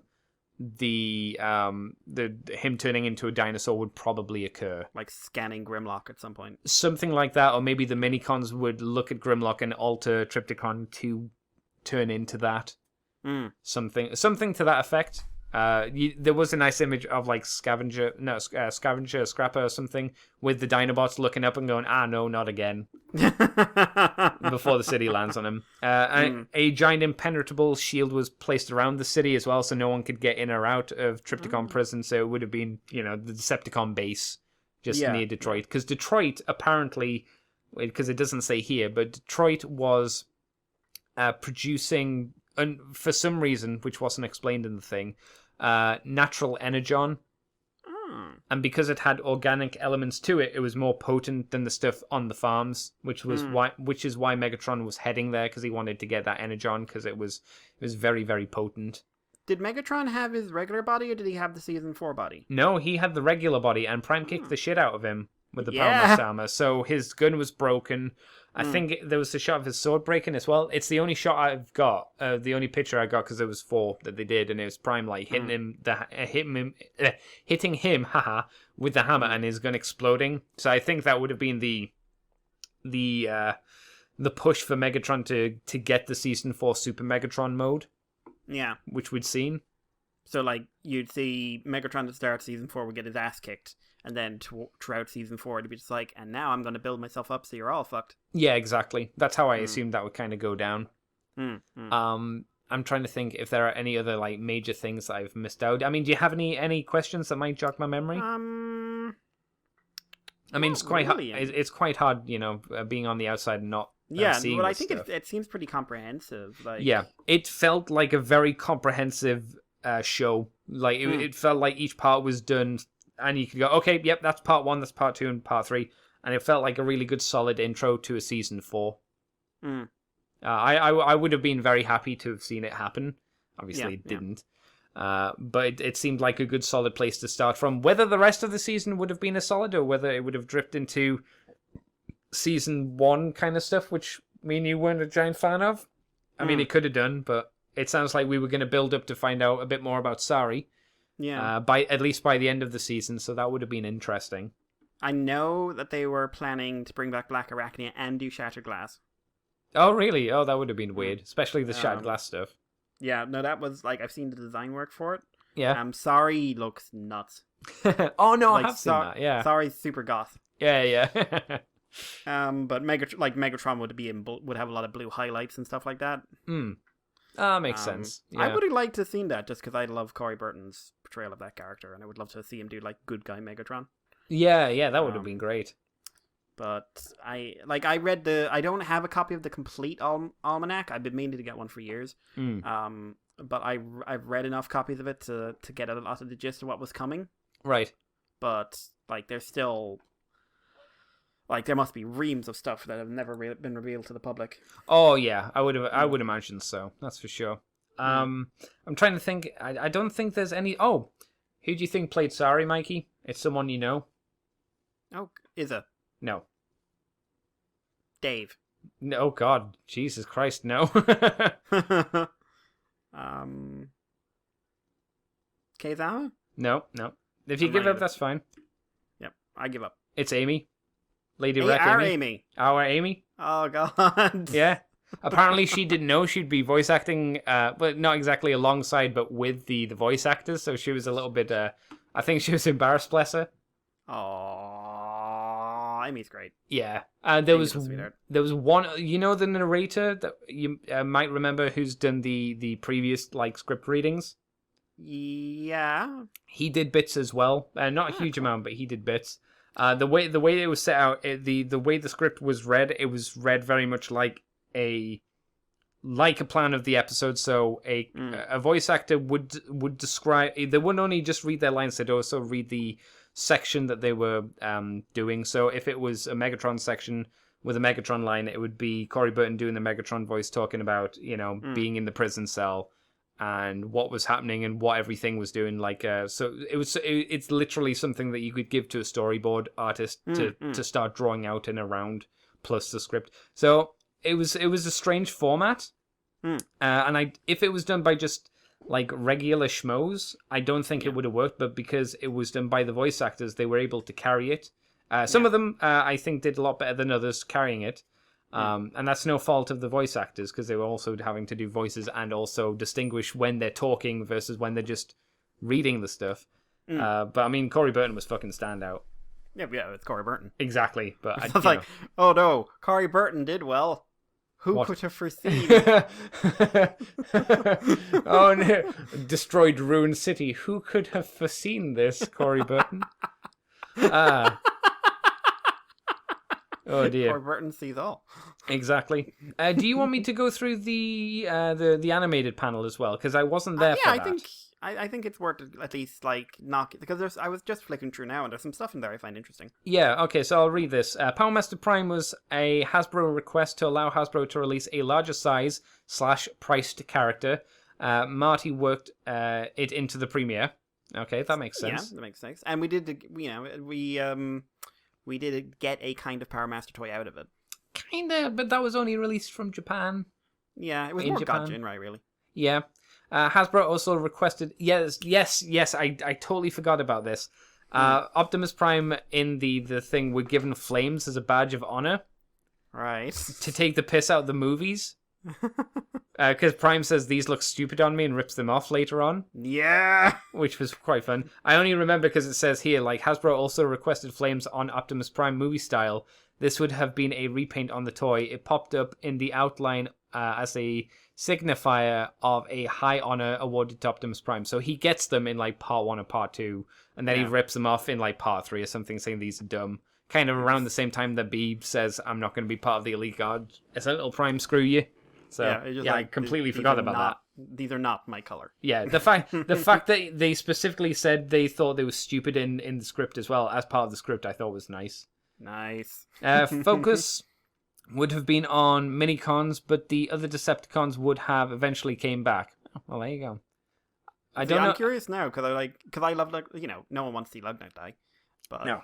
the him turning into a dinosaur would probably occur. Like scanning Grimlock at some point. Something like that, or maybe the minicons would look at Grimlock and alter Trypticon to turn into that. Something to that effect. There was a nice image of like scavenger, scrapper or something with the Dinobots looking up and going, no, not again, before the city lands on him. A giant impenetrable shield was placed around the city as well, so no one could get in or out of Trypticon prison. So it would have been, the Decepticon base just near Detroit, because Detroit apparently, because it doesn't say here, but Detroit was producing, for some reason, which wasn't explained in the thing, natural energon. And because it had organic elements to it, it was more potent than the stuff on the farms, which is why Megatron was heading there, because he wanted to get that energon, because it was very, very potent. Did Megatron have his regular body, or did he have the Season 4 body? No, he had the regular body, and Prime kicked the shit out of him with the Power armor. So his gun was broken. I think there was a shot of his sword breaking as well. It's the only shot I've got, the only picture I got, because there was 4 that they did, and it was Prime like hitting him, with the hammer and his gun exploding. So I think that would have been the push for Megatron to get the Season 4 Super Megatron mode. Yeah, which we'd seen. So like you'd see Megatron to start Season 4 would get his ass kicked. And then throughout Season 4, it'd be just like, and now I'm going to build myself up so you're all fucked. Yeah, exactly. That's how I assumed that would kind of go down. I'm trying to think if there are any other like major things that I've missed out. I mean, do you have any questions that might jog my memory? I mean, it's quite hard. It's quite hard, being on the outside and not seeing. But I think it seems pretty comprehensive. Like, yeah, it felt like a very comprehensive show. Like it felt like each part was done. And you could go, okay, yep, that's part 1, that's part 2, and part 3. And it felt like a really good, solid intro to a Season 4. I would have been very happy to have seen it happen. Obviously, it didn't. But it seemed like a good, solid place to start from. Whether the rest of the season would have been as solid, or whether it would have drifted into Season 1 kind of stuff, which me and you weren't a giant fan of. I mean, it could have done, but it sounds like we were going to build up to find out a bit more about Sari. Yeah. At least by the end of the season, so that would have been interesting. I know that they were planning to bring back Black Arachnia and do Shattered Glass. Oh, really? Oh, that would have been weird, especially the Shattered Glass stuff. Yeah, no, that was like, I've seen the design work for it. Yeah. Sari looks nuts. Oh no, like, I have seen that. Yeah. Sari's super goth. Yeah. But Megatron would have a lot of blue highlights and stuff like that. Makes sense. Yeah. I would have liked to have seen that, just because I love Corey Burton's portrayal of that character, and I would love to see him do like good guy Megatron. Yeah, that would have been great. But I don't have a copy of the complete almanac. I've been meaning to get one for years. But I've read enough copies of it to get a lot of the gist of what was coming. Right. But like, there's still. Like, there must be reams of stuff that have never been revealed to the public. Oh yeah, I would imagine so. That's for sure. I'm trying to think. I don't think there's any. Oh, who do you think played Sari, Mikey? It's someone you know. Oh, Izza. No. Dave. No, oh God, Jesus Christ, no. Keizawa? No. If you give up, that's fine. Yep, I give up. It's Amy. Lady Our Wreck Amy. Our Amy. Oh, God. Yeah. Apparently she didn't know she'd be voice acting, but not exactly alongside, but with the voice actors. So she was a little bit, I think she was embarrassed, bless her. Oh, Amy's great. Yeah. There was one, the narrator that you might remember who's done the previous, like, script readings? Yeah. He did bits as well. Not a huge amount, but he did bits. The way it was set out, the way the script was read, it was read very much like a plan of the episode. So a voice actor would describe. They wouldn't only just read their lines; they'd also read the section that they were doing. So if it was a Megatron section with a Megatron line, it would be Corey Burton doing the Megatron voice, talking about being in the prison cell and what was happening and what everything was doing. Like, so it's literally something that you could give to a storyboard artist to start drawing out and around, plus the script. So it was a strange format. And if it was done by just like regular schmoes, I don't think it would have worked. But because it was done by the voice actors, they were able to carry it. Some of them, I think, did a lot better than others carrying it. And that's no fault of the voice actors, because they were also having to do voices and also distinguish when they're talking versus when they're just reading the stuff. But I mean, Corey Burton was fucking standout. Yeah, it's Corey Burton. Exactly, but It's like, oh no, Corey Burton did well. Who could have foreseen? Oh no! Destroyed Ruined City. Who could have foreseen this, Corey Burton? Oh dear. Corey Burton sees all. Exactly. Do you want me to go through the animated panel as well? Because I wasn't there for that. I think it's worth at least because I was just flicking through now and there's some stuff in there I find interesting. Yeah, okay, so I'll read this. Power Master Prime was a Hasbro request to allow Hasbro to release a larger size / priced character. Marty worked it into the premiere. Okay, that makes sense. Yeah, that makes sense. And we did, we did get a kind of Power Master toy out of it. Kinda, but that was only released from Japan. Yeah, it was in more Japan. Gaijin, right, really. Yeah. Hasbro also requested... Yes, I totally forgot about this. Optimus Prime in the thing were given flames as a badge of honor. Right. To take the piss out of the movies. Because Prime says these look stupid on me and rips them off later on. Yeah! Which was quite fun. I only remember because it says here, Hasbro also requested flames on Optimus Prime movie style. This would have been a repaint on the toy. It popped up in the outline as a signifier of a high honor awarded to Optimus Prime. So he gets them in part 1 or part 2, and then he rips them off in part 3 or something, saying these are dumb. Kind of around the same time that Beeb says, I'm not going to be part of the Elite Guard. It's a little Prime, screw you. So I completely forgot about that. These are not my color. Yeah, the fact that they specifically said they thought they were stupid in the script as well, as part of the script, I thought was nice. Nice. Focus would have been on minicons, but the other Decepticons would have eventually came back. Oh, well, there you go. I'm curious now because I love no one wants to see Lugnut die, but no.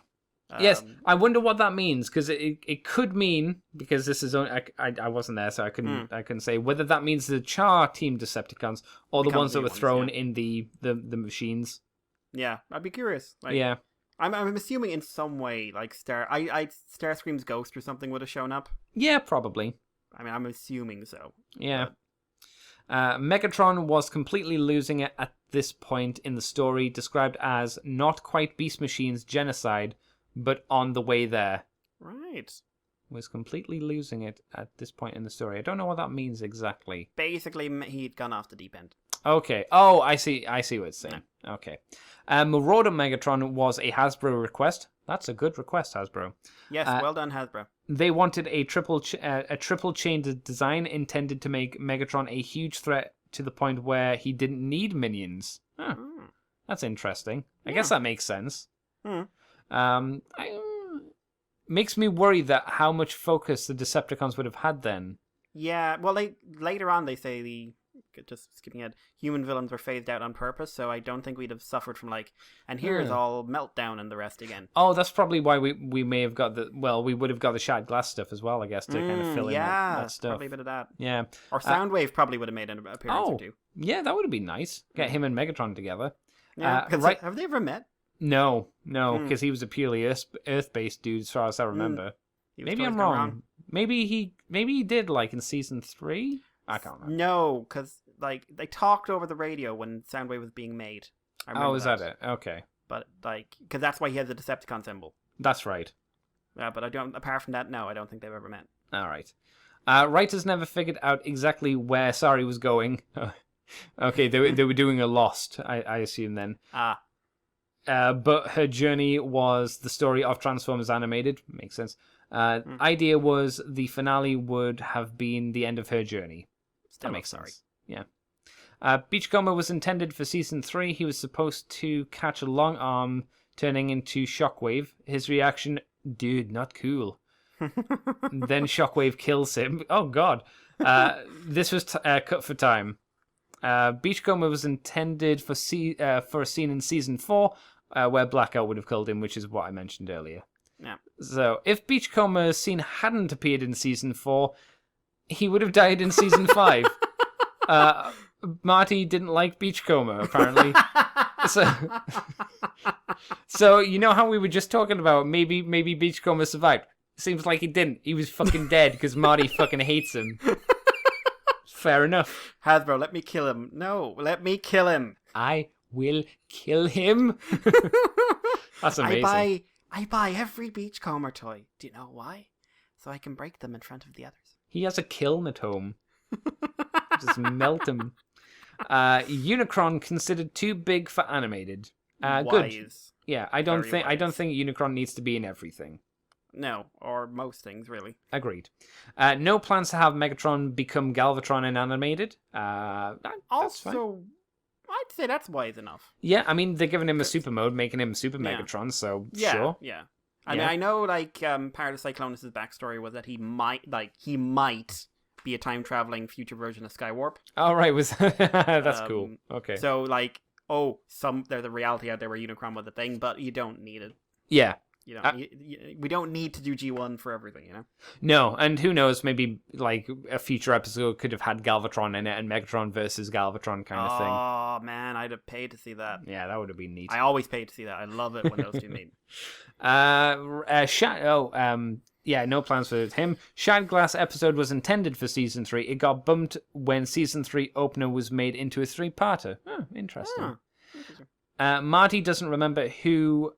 Yes, I wonder what that means because it could mean, because this is I wasn't there, so I couldn't say whether that means the Char Team Decepticons or the ones that were thrown in the machines. Yeah, I'd be curious. Yeah. I'm assuming in some way, Starscream's ghost or something would have shown up. Yeah, probably. I mean, I'm assuming so. Yeah. Megatron was completely losing it at this point in the story, described as not quite Beast Machine's genocide, but on the way there. Right. Was completely losing it at this point in the story. I don't know what that means exactly. Basically, he'd gone off the deep end. Okay. Oh, I see what it's saying. Yeah. Okay. Marauder Megatron was a Hasbro request. That's a good request, Hasbro. Yes, well done, Hasbro. They wanted a triple chained design intended to make Megatron a huge threat to the point where he didn't need minions. Huh. That's interesting. I guess that makes sense. Makes me worry that how much focus the Decepticons would have had then. Yeah, well, later on they say just skipping ahead, human villains were phased out on purpose, so I don't think we'd have suffered from and here's all Meltdown and the rest again. Oh, that's probably why we may have got we would have got the Shattered Glass stuff as well, I guess, to kind of fill in that stuff. Probably a bit of that. Yeah. Or Soundwave probably would have made an appearance or two. Yeah, that would have been nice. Get him and Megatron together. Yeah, right. Have they ever met? No, because he was a purely Earth-based dude, as far as I remember. Maybe I'm wrong. Maybe he did in season 3. I can't remember. No, because they talked over the radio when Soundwave was being made. Is that it? Okay. But because that's why he has the Decepticon symbol. That's right. Yeah, but I don't. Apart from that, no, I don't think they've ever met. All right. Writers never figured out exactly where Sari was going. Okay, they were doing a Lost, I assume then. But her journey was the story of Transformers Animated. Makes sense. Idea was the finale would have been the end of her journey. Still that makes sense. Yeah. Beachcomber was intended for season 3. He was supposed to catch a long arm turning into Shockwave. His reaction, dude, not cool. Then Shockwave kills him. Oh, God. This was cut for time. Beachcomber was intended for a scene in season 4 where Blackout would have killed him, which is what I mentioned earlier. Yeah. So, if Beachcomber's scene hadn't appeared in season 4, he would have died in season 5. Marty didn't like Beachcomber, apparently. So you know how we were just talking about maybe Beachcomber survived? Seems like he didn't. He was fucking dead because Marty fucking hates him. Fair enough. Hasbro, let me kill him. No, let me kill him. I will kill him. That's amazing. I buy every Beachcomber toy. Do you know why? So I can break them in front of the others. He has a kiln at home. Just melt him. Unicron considered too big for animated. Good. Wise. Yeah, I don't Very think Unicron needs to be in everything. No, or most things, really. Agreed. No plans to have Megatron become Galvatron in animated. That's fine. Also, I'd say that's wise enough. Yeah, I mean, they're giving him a super mode, making him Super Megatron, so sure. Yeah. I mean, I know, like, part of Cyclonus' backstory was that he might be a time-traveling future version of Skywarp. Oh, right, that's cool. Okay. So, like, there's a reality out there where Unicron was a thing, but you don't need it. Yeah. You know, we don't need to do G1 for everything, you know? No, and who knows, maybe, like, a future episode could have had Galvatron in it and Megatron versus Galvatron kind of thing. Oh, man, I'd have paid to see that. Yeah, that would have been neat. I always paid to see that. I love it when those two meet. No plans for him. Shattered Glass episode was intended for Season 3. It got bumped when Season 3 opener was made into a 3-parter. Oh, interesting. Marty doesn't remember who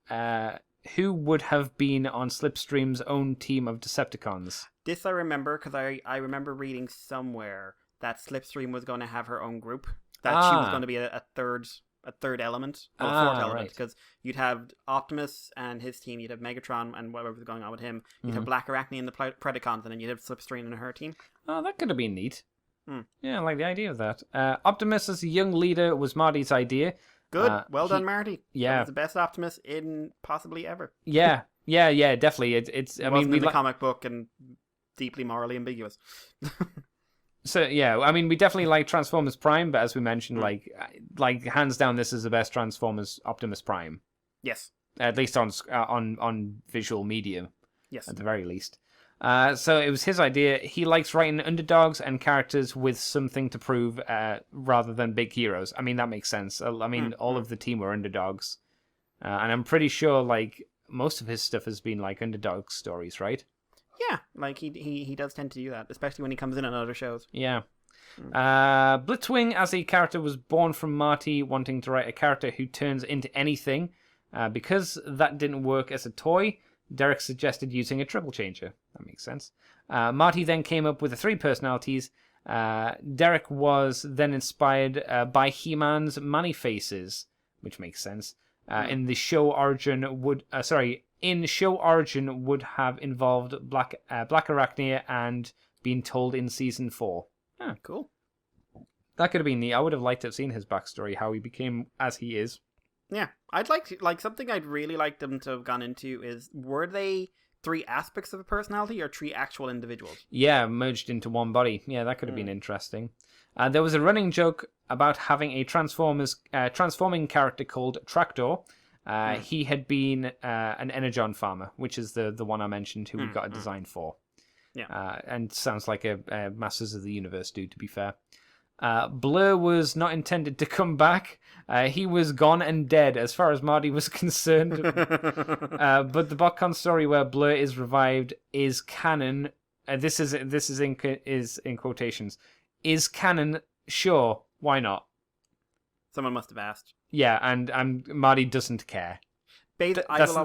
would have been on Slipstream's own team of Decepticons. This I remember, because I remember reading somewhere that Slipstream was going to have her own group. That she was going to be a third element, or a fourth element, because you'd have Optimus and his team, you'd have Megatron and whatever was going on with him, you'd have Black Arachne and the Predacons, and then you'd have Slipstream and her team. Oh, that could have been neat. Yeah, I like the idea of that. Optimus as a young leader was Marty's idea. Good. Well done, Marty. Yeah. That was the best Optimus in possibly ever. Yeah, definitely. It's. I mean, in the comic book and deeply morally ambiguous. So yeah, I mean, we definitely like Transformers Prime, but as we mentioned, like hands down, this is the best Transformers Optimus Prime. Yes. At least on visual media. Yes. At the very least. So it was his idea. He likes writing underdogs and characters with something to prove, rather than big heroes. I mean, that makes sense. I mean, all of the team were underdogs, and I'm pretty sure like most of his stuff has been like underdog stories, right? Yeah, like he does tend to do that, especially when he comes in on other shows. Yeah. Blitzwing as a character was born from Marty wanting to write a character who turns into anything. Because that didn't work as a toy, Derek suggested using a triple changer. That makes sense. Marty then came up with the 3 personalities. Derek was then inspired by He-Man's Man-Faces, which makes sense. In show origin would have involved Black Arachnia and been told in season 4. Cool. That could have been neat. I would have liked to have seen his backstory, how he became as he is. Yeah, I'd like something I'd really like them to have gone into is, were they 3 aspects of a personality or 3 actual individuals? Yeah, merged into one body. Yeah, that could have been interesting. There was a running joke about having a transforming character called Tractor. He had been an Energon farmer, which is the one I mentioned who we got a design for. Yeah. And sounds like a Masters of the Universe dude, to be fair. Blur was not intended to come back. He was gone and dead as far as Marty was concerned. But the BotCon story where Blur is revived is canon. This is in quotations. Is canon? Sure, why not? Someone must have asked. Yeah, and Marty doesn't care. That's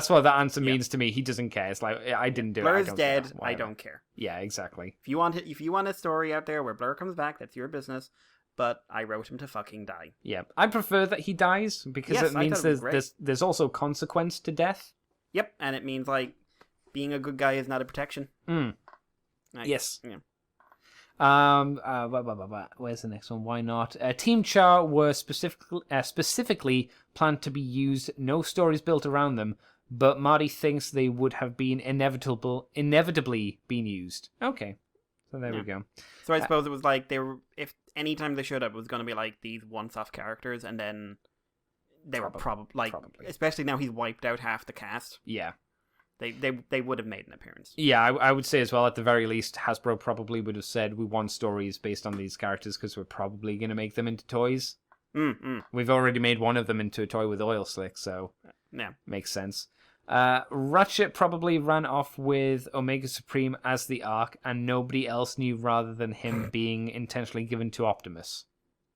what that answer means to me. He doesn't care. It's like, I didn't do Blur it. is dead. I don't care. Yeah, exactly. If you want a story out there where Blur comes back, that's your business. But I wrote him to fucking die. Yeah, I prefer that he dies because it means there's also consequence to death. Yep, and it means like being a good guy is not a protection. Yes. Yeah. Where's the next one? Why not? Team Char were specifically planned to be used. No stories built around them, but Marty thinks they would have been inevitably been used. Okay, so there we go. So I suppose it was like if anytime they showed up, it was going to be like these once-off characters, and then they were probably especially now he's wiped out half the cast. Yeah. They would have made an appearance. Yeah, I would say as well, at the very least, Hasbro probably would have said we want stories based on these characters because we're probably going to make them into toys. We've already made one of them into a toy with oil slick, so yeah, makes sense. Ratchet probably ran off with Omega Supreme as the Ark, and nobody else knew rather than him being intentionally given to Optimus.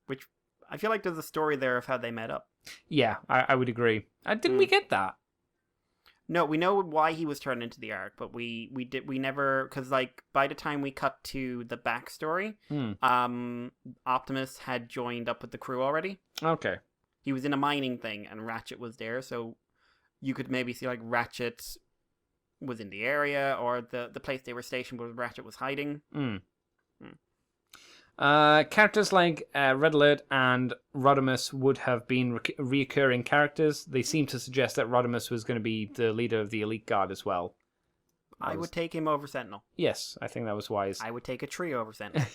Which I feel like there's a story there of how they met up. Yeah, I would agree. Didn't we get that? No, we know why he was turned into the Ark, but we never, because like by the time we cut to the backstory, Optimus had joined up with the crew already. Okay. He was in a mining thing, and Ratchet was there, so you could maybe see like Ratchet was in the area, or the place they were stationed where Ratchet was hiding. Characters like Red Alert and Rodimus would have been reoccurring characters. They seem to suggest that Rodimus was going to be the leader of the Elite Guard as well. I would take him over Sentinel. Yes, I think that was wise. I would take a trio over Sentinel.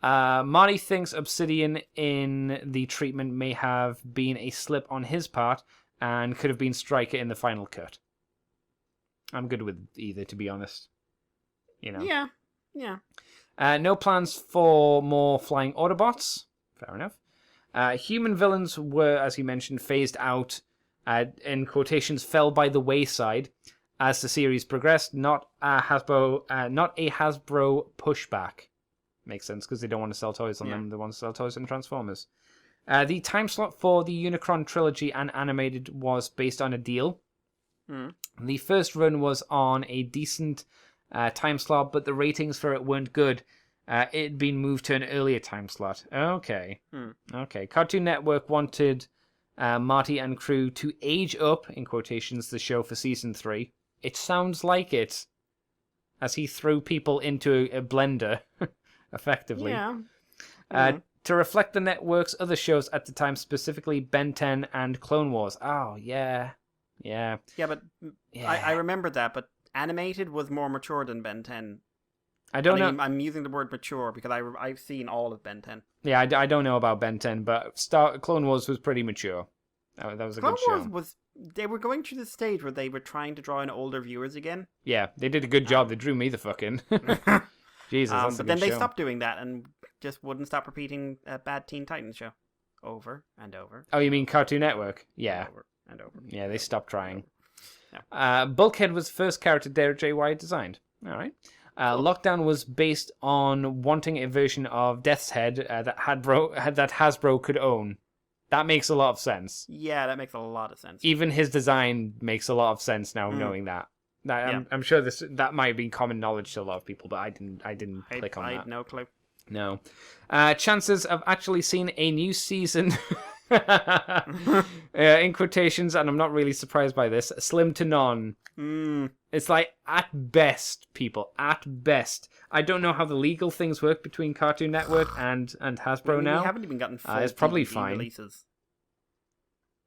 Marty thinks Obsidian in the treatment may have been a slip on his part and could have been Stryker in the final cut. I'm good with either, to be honest. You know. Yeah. No plans for more flying Autobots. Fair enough. Human villains were, as you mentioned, phased out. In quotations, fell by the wayside as the series progressed. Not a Hasbro pushback. Makes sense because they don't want to sell toys on them. They want to sell toys on Transformers. The time slot for the Unicron trilogy and animated was based on a deal. The first run was on a decent time slot, but the ratings for it weren't good. It had been moved to an earlier time slot. Okay. Okay. Cartoon Network wanted Marty and crew to age up, in quotations, the show for season 3. It sounds like it, as he threw people into a blender, effectively. To reflect the network's other shows at the time, specifically Ben 10 and Clone Wars. Oh, yeah. Yeah, but I remember that, but animated was more mature than Ben 10. I don't know. I'm using the word mature because I've seen all of Ben 10. Yeah, I don't know about Ben 10, but Clone Wars was pretty mature. That was a good show. Clone Wars they were going through the stage where they were trying to draw in older viewers again. Yeah, they did a good job. They drew me the fucking. Jesus, that's a but good then they show. stopped doing that and just wouldn't stop repeating a bad Teen Titans show over and over. Oh, you mean Cartoon Network? Yeah. Over and over. Yeah, they stopped trying. Yeah. Bulkhead was the first character Derek J. White designed. All right. Lockdown was based on wanting a version of Death's Head that Hasbro could own. That makes a lot of sense. Yeah, that makes a lot of sense. Even his design makes a lot of sense now, knowing that. I'm sure that might have been common knowledge to a lot of people, but I didn't click on that. I had no clue. No. Chances of actually seeing a new season, in quotations, and I'm not really surprised by this, slim to none. It's like, at best, people, at best. I don't know how the legal things work between Cartoon Network and Hasbro now. We haven't even gotten full it's probably DVD fine. releases.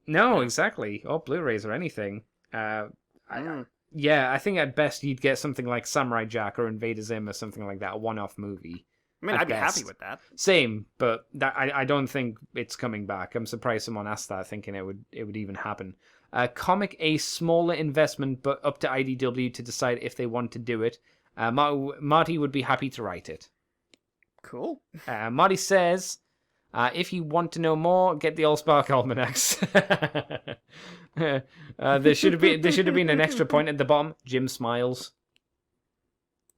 No, exactly. Or Blu-rays or anything. Yeah, I think at best you'd get something like Samurai Jack or Invader Zim or something like that, a one-off movie. I mean, I'd be happy with that. Same, but I don't think it's coming back. I'm surprised someone asked that, thinking it would even happen. Comic, a smaller investment, but up to IDW to decide if they want to do it. Marty would be happy to write it. Cool. Marty says, if you want to know more, get the Allspark Almanacs. There should have been an extra point at the bottom. Jim smiles.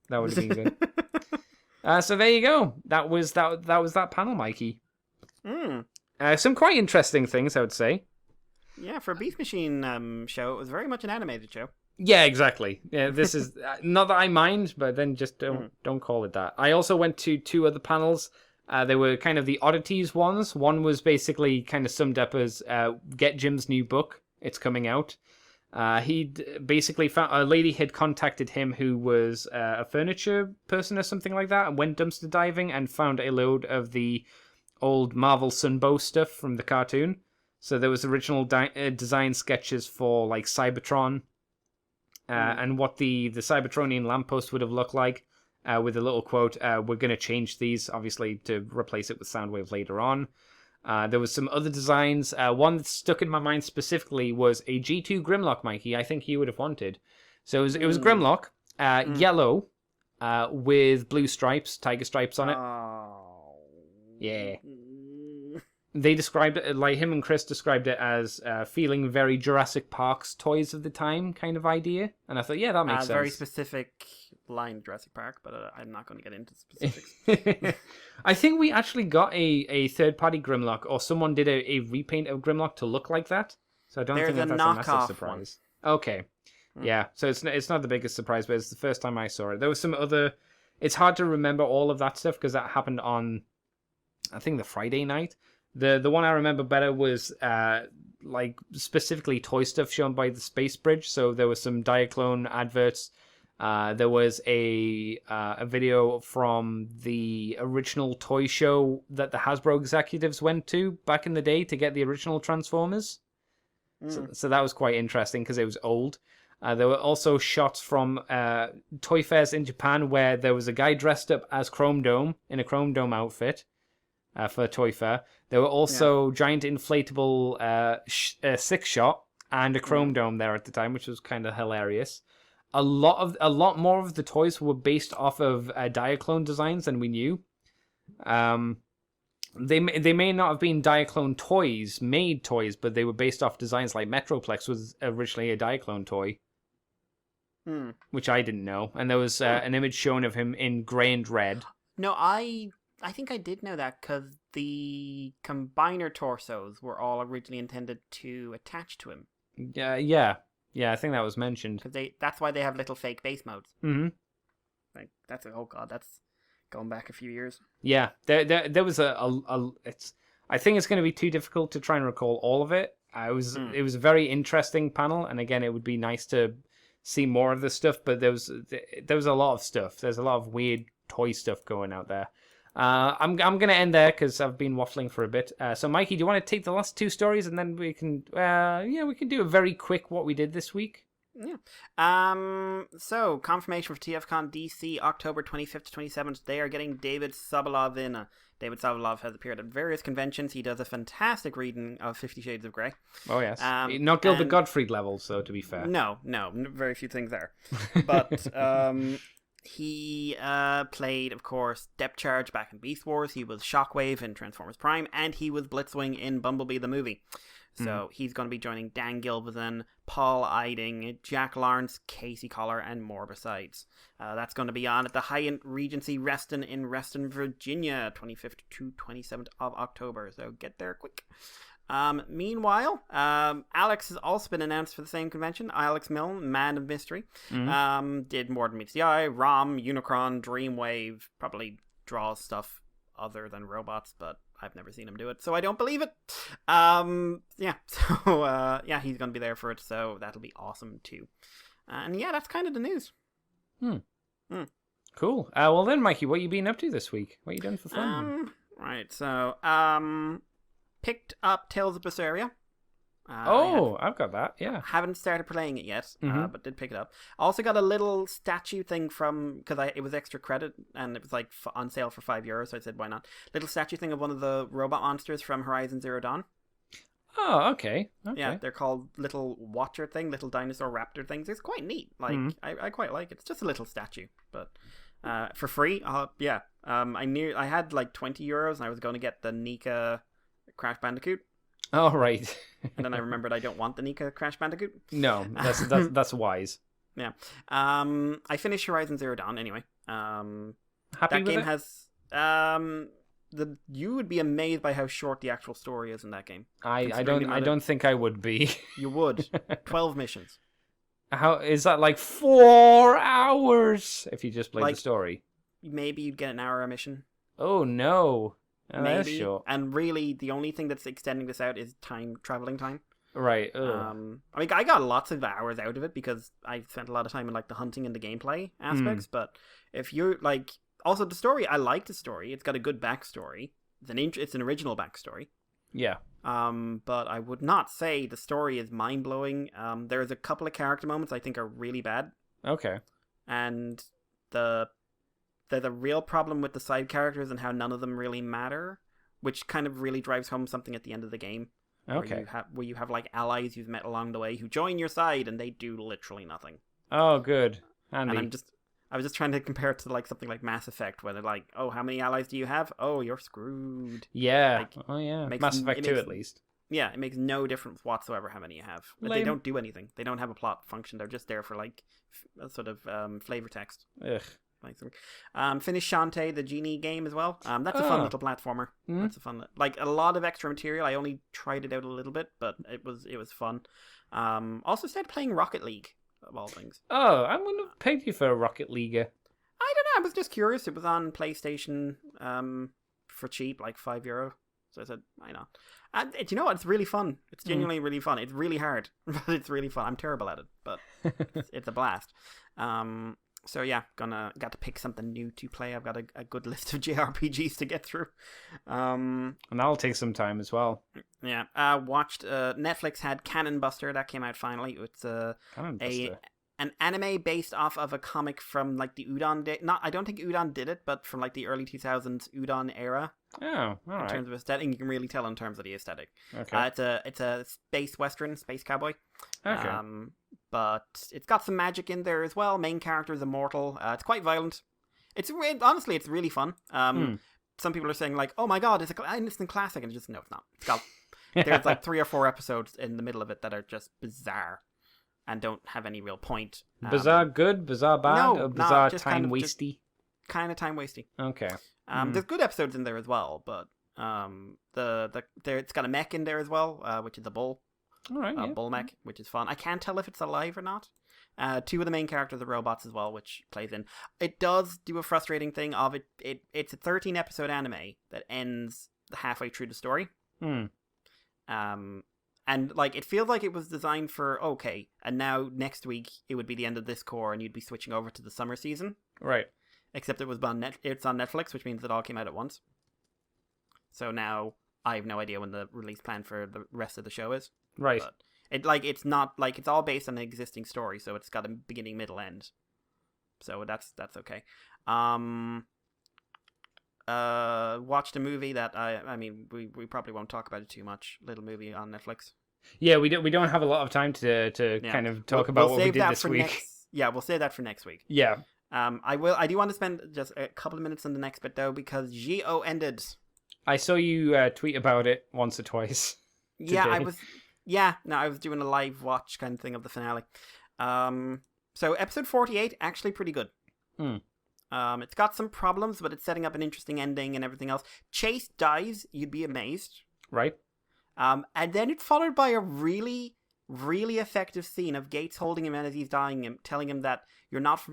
That would have been good. So there you go. That was that panel, Mikey. Some quite interesting things, I would say. Yeah, for a Beast Machine show, it was very much an animated show. Yeah, exactly. Yeah, this is not that I mind, but then just don't call it that. I also went to 2 other panels. They were kind of the oddities ones. One was basically kind of summed up as get Jim's new book. It's coming out. He'd basically found a lady had contacted him who was a furniture person or something like that, and went dumpster diving and found a load of the old Marvel Sunbow stuff from the cartoon. So there was original design sketches for like Cybertron and what the Cybertronian lamppost would have looked like, with a little quote, we're going to change these, obviously, to replace it with Soundwave later on. There was some other designs. One that stuck in my mind specifically was a G2 Grimlock, Mikey. I think you would have wanted. So it was Grimlock, yellow, with blue stripes, tiger stripes on it. Oh. Yeah. They described it, like him and Chris described it as feeling very Jurassic Park's Toys of the Time kind of idea. And I thought, yeah, that makes sense. Very specific, line in Jurassic Park, but I'm not going to get into specifics. I think we actually got a third-party Grimlock, or someone did a repaint of Grimlock to look like that. So I don't think that's a massive surprise. Okay. Yeah, so it's not the biggest surprise, but it's the first time I saw it. There was some other... It's hard to remember all of that stuff, because that happened on, I think, the Friday night. The one I remember better was like specifically toy stuff shown by the Space Bridge. So there was some Diaclone adverts. There was a video from the original toy show that the Hasbro executives went to back in the day to get the original Transformers. So that was quite interesting because it was old. There were also shots from toy fairs in Japan where there was a guy dressed up as Chrome Dome in a Chrome Dome outfit. For a toy fair. There were also giant inflatable 6-shot and a Chrome Dome there at the time, which was kind of hilarious. A lot more of the toys were based off of Diaclone designs than we knew. They may not have been Diaclone made toys, but they were based off designs like Metroplex was originally a Diaclone toy, which I didn't know. And there was an image shown of him in grey and red. No, I think I did know that because the combiner torsos were all originally intended to attach to him. Yeah, I think that was mentioned. Because that's why they have little fake base modes. Mm-hmm. Like that's going back a few years. Yeah, there was I think it's going to be too difficult to try and recall all of it. It was a very interesting panel, and again, it would be nice to see more of the stuff. But there was a lot of stuff. There's a lot of weird toy stuff going out there. I'm going to end there because I've been waffling for a bit. So, Mikey, do you want to take the last two stories and then we can do a very quick what we did this week? Yeah. So, confirmation for TFCon DC, October 25th to 27th. They are getting David Sobolov in. David Sobolov has appeared at various conventions. He does a fantastic reading of 50 Shades of Grey. Oh, yes. Not Gilbert Gottfried levels, so to be fair. No, very few things there. But, he played, of course, Depth Charge back in Beast Wars. He was Shockwave in Transformers Prime, and he was Blitzwing in Bumblebee the movie. So he's going to be joining Dan Gilvezan, Paul Eiding, Jack Lawrence, Casey Collar, and more besides. That's going to be on at the Hyatt Regency Reston in Reston, Virginia, 25th to 27th of October. So get there quick. Meanwhile, Alex has also been announced for the same convention. Alex Milne, Man of Mystery, did More Than Meets the Eye, ROM, Unicron, Dreamwave, probably draws stuff other than robots, but I've never seen him do it, so I don't believe it. He's going to be there for it, so that'll be awesome too. And yeah, that's kind of the news. Cool. Well then, Mikey, what you been up to this week? What you done for fun? Right, so, picked up Tales of Berseria. I've got that, yeah. Haven't started playing it yet, but did pick it up. Also got a little statue thing because it was extra credit, and it was like on sale for €5, so I said, why not? Little statue thing of one of the robot monsters from Horizon Zero Dawn. Oh, okay. Yeah, they're called little watcher thing, little dinosaur raptor things. It's quite neat. Like, I quite like it. It's just a little statue, but for free, yeah. I had like €20, and I was going to get the Nika Crash Bandicoot. Oh, right. And then I remembered I don't want the Nika Crash Bandicoot. No, that's wise. Yeah. I finished Horizon Zero Dawn anyway. Happy that with game it? has you would be amazed by how short the actual story is in that game. I don't think I would be. You would. 12 missions. How is that, like 4 hours if you just play the story? Maybe you'd get an hour a mission. Oh no. Oh, maybe. that's short. And really, the only thing that's extending this out is traveling time. Right. I got lots of hours out of it because I spent a lot of time in like the hunting and the gameplay aspects. But if you're like, also the story, I like the story. It's got a good backstory. It's an original backstory. Yeah. But I would not say the story is mind blowing. There's a couple of character moments I think are really bad. Okay. And there's a real problem with the side characters and how none of them really matter, which kind of really drives home something at the end of the game. Okay. Where you have like allies you've met along the way who join your side and they do literally nothing. Oh, good. Handy. And I was just trying to compare it to like something like Mass Effect, where they're like, oh, how many allies do you have? Oh, you're screwed. Yeah. Like, Mass Effect 2 at least. Yeah, it makes no difference whatsoever how many you have. But they don't do anything. They don't have a plot function. They're just there for like a sort of flavor text. Ugh. Finished Shantae, the genie game as well. That's a fun little platformer. That's a fun, like a lot of extra material. I only tried it out a little bit, but it was fun. Also started playing Rocket League of all things. Oh, I wouldn't have paid you for a Rocket League. I don't know. I was just curious. It was on PlayStation for cheap, like €5. So I said, why not? And you know what? It's really fun. It's genuinely really fun. It's really hard, but it's really fun. I'm terrible at it, but it's a blast. So yeah, got to pick something new to play. I've got a good list of JRPGs to get through. And that'll take some time as well. Yeah. Watched Netflix had Cannon Buster that came out finally. It's an anime based off of a comic from like the Udon day. I don't think Udon did it, but from like the early 2000s Udon era. Oh, all right. In terms of aesthetic, you can really tell in terms of the aesthetic. Okay. It's a space western, space cowboy. Okay. But it's got some magic in there as well. Main character is immortal. It's quite violent. Honestly, it's really fun. Some people are saying like, "Oh my god, it's an instant classic," and no, it's not. It's got there's like 3 or 4 episodes in the middle of it that are just bizarre and don't have any real point. Bizarre good, bizarre bad, or bizarre time wasty? Kind of time wasty. Okay. There's good episodes in there as well, but it's got a mech in there as well, which is a bull. All right, bull mech, which is fun. I can't tell if it's alive or not. 2 of the main characters are robots as well, which plays in. It does do a frustrating thing of it's a 13 episode anime that ends halfway through the story. And like it feels like it was designed for okay, and now next week it would be the end of this core, and you'd be switching over to the summer season. Right. Except it's on Netflix, which means it all came out at once. So now I have no idea when the release plan for the rest of the show is. Right. But it's not like it's all based on an existing story, so it's got a beginning, middle, end. So that's okay. Watched a movie that I mean we probably won't talk about it too much. Little movie on Netflix. Yeah, we don't have a lot of time to kind of talk about what we did this week. We'll save that for next week. Yeah. I do want to spend just a couple of minutes on the next bit though, because Geo ended. I saw you tweet about it once or twice. Yeah, I was doing a live watch kind of thing of the finale. So episode 48 actually pretty good. It's got some problems, but it's setting up an interesting ending and everything else. Chase dies, you'd be amazed. Right. And then it's followed by a really, really effective scene of Gates holding him as he's dying and telling him that you're not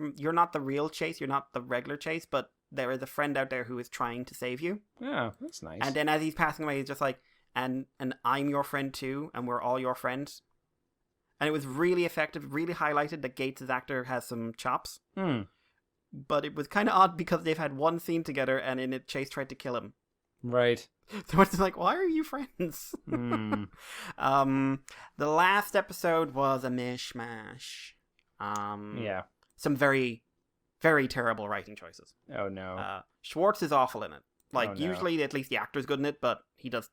the real Chase, you're not the regular Chase, but there is a friend out there who is trying to save you. Yeah, that's nice. And then as he's passing away, he's just like, and I'm your friend too, and we're all your friends. And it was really effective, really highlighted that Gates' actor has some chops. But it was kind of odd because they've had one scene together, and in it, Chase tried to kill him. Right. So it's like, why are you friends? The last episode was a mishmash. Yeah. Some very, very terrible writing choices. Oh no. Schwartz is awful in it. Like usually, at least the actor's good in it, but he does.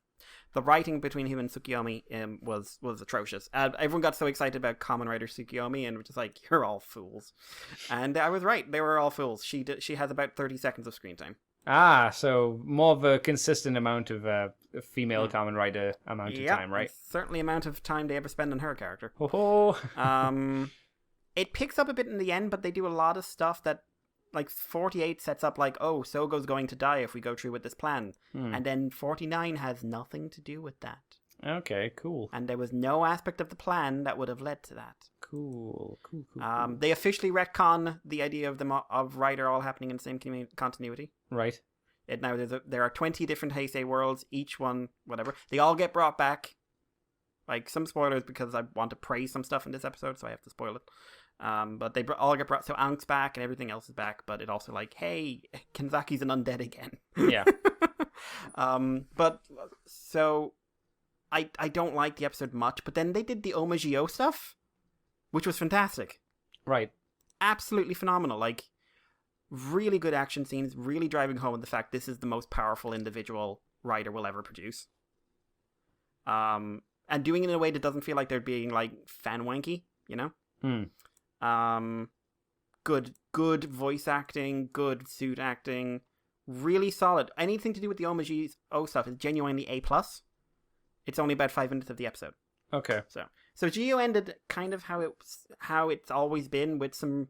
The writing between him and Tsukiyomi was atrocious. Everyone got so excited about Kamen Rider Tsukiyomi, and was just like, "You're all fools," and I was right. They were all fools. She has about 30 seconds of screen time. So more of a consistent amount of female Kamen Rider amount of time, right? Certainly amount of time they ever spend on her character. It picks up a bit in the end, but they do a lot of stuff that, like, 48 sets up like, oh, Sogo's going to die if we go through with this plan. And then 49 has nothing to do with that. Okay, cool. And there was no aspect of the plan that would have led to that. Cool. They officially retcon the idea of Rider all happening in the same continuity. Right. Now there are 20 different Heisei worlds, each one, whatever. They all get brought back. Like, some spoilers because I want to praise some stuff in this episode, so I have to spoil it. But they all get brought, so Ank's back and everything else is back, but it also like, hey, Kenzaki's an undead again. Yeah. But so I don't like the episode much, but then they did the Omagio stuff, which was fantastic. Right. Absolutely phenomenal. Like, really good action scenes, really driving home the fact this is the most powerful individual Rider will ever produce. And doing it in a way that doesn't feel like they're being like fan wanky, you know? Good voice acting, good suit acting, really solid. Anything to do with the Omagio stuff is genuinely A+. It's only about 5 minutes of the episode. Okay. So Geo ended kind of how it's always been, with some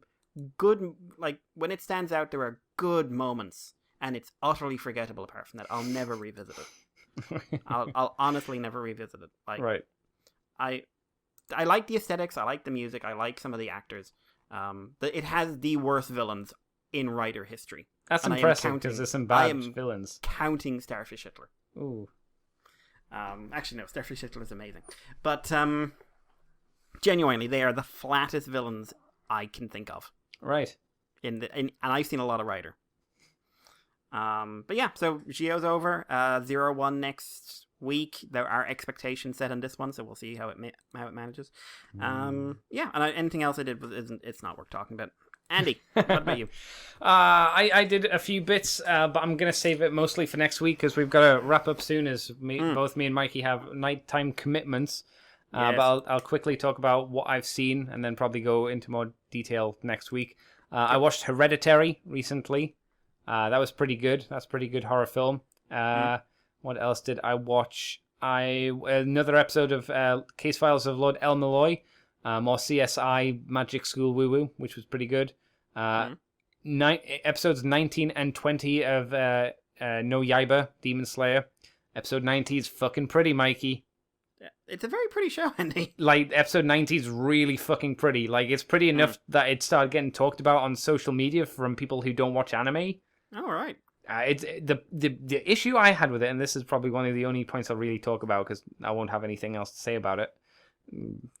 good, like, when it stands out, there are good moments, and it's utterly forgettable apart from that. I'll never revisit it. I'll honestly never revisit it. Like, right. I like the aesthetics, I like the music, I like some of the actors. It has the worst villains in writer history. That's And impressive, because there's some bad villains. Counting Starfish Hitler. Ooh. Actually, no, Starfish Hitler is amazing. But genuinely, they are the flattest villains I can think of. Right. And I've seen a lot of Rider. But yeah, so Geo's over. 0-1 next week. There are expectations set on this one, so we'll see how it manages. Yeah, and anything else I did it's not worth talking about. Andy, what about you? I did a few bits, but I'm going to save it mostly for next week, because we've got to wrap up soon, as both me and Mikey have nighttime commitments. Yes. But I'll quickly talk about what I've seen, and then probably go into more detail next week. I watched Hereditary recently. That was pretty good. That's a pretty good horror film. What else did I watch? Another episode of Case Files of Lord El Malloy. More CSI Magic School Woo Woo, which was pretty good. Episodes 19 and 20 of No Yaiba, Demon Slayer. Episode 90 is fucking pretty, Mikey. It's a very pretty show, Andy. Like, episode 90 is really fucking pretty. Like, it's pretty enough that it started getting talked about on social media from people who don't watch anime. All right. It's the issue I had with it, and this is probably one of the only points I'll really talk about, because I won't have anything else to say about it,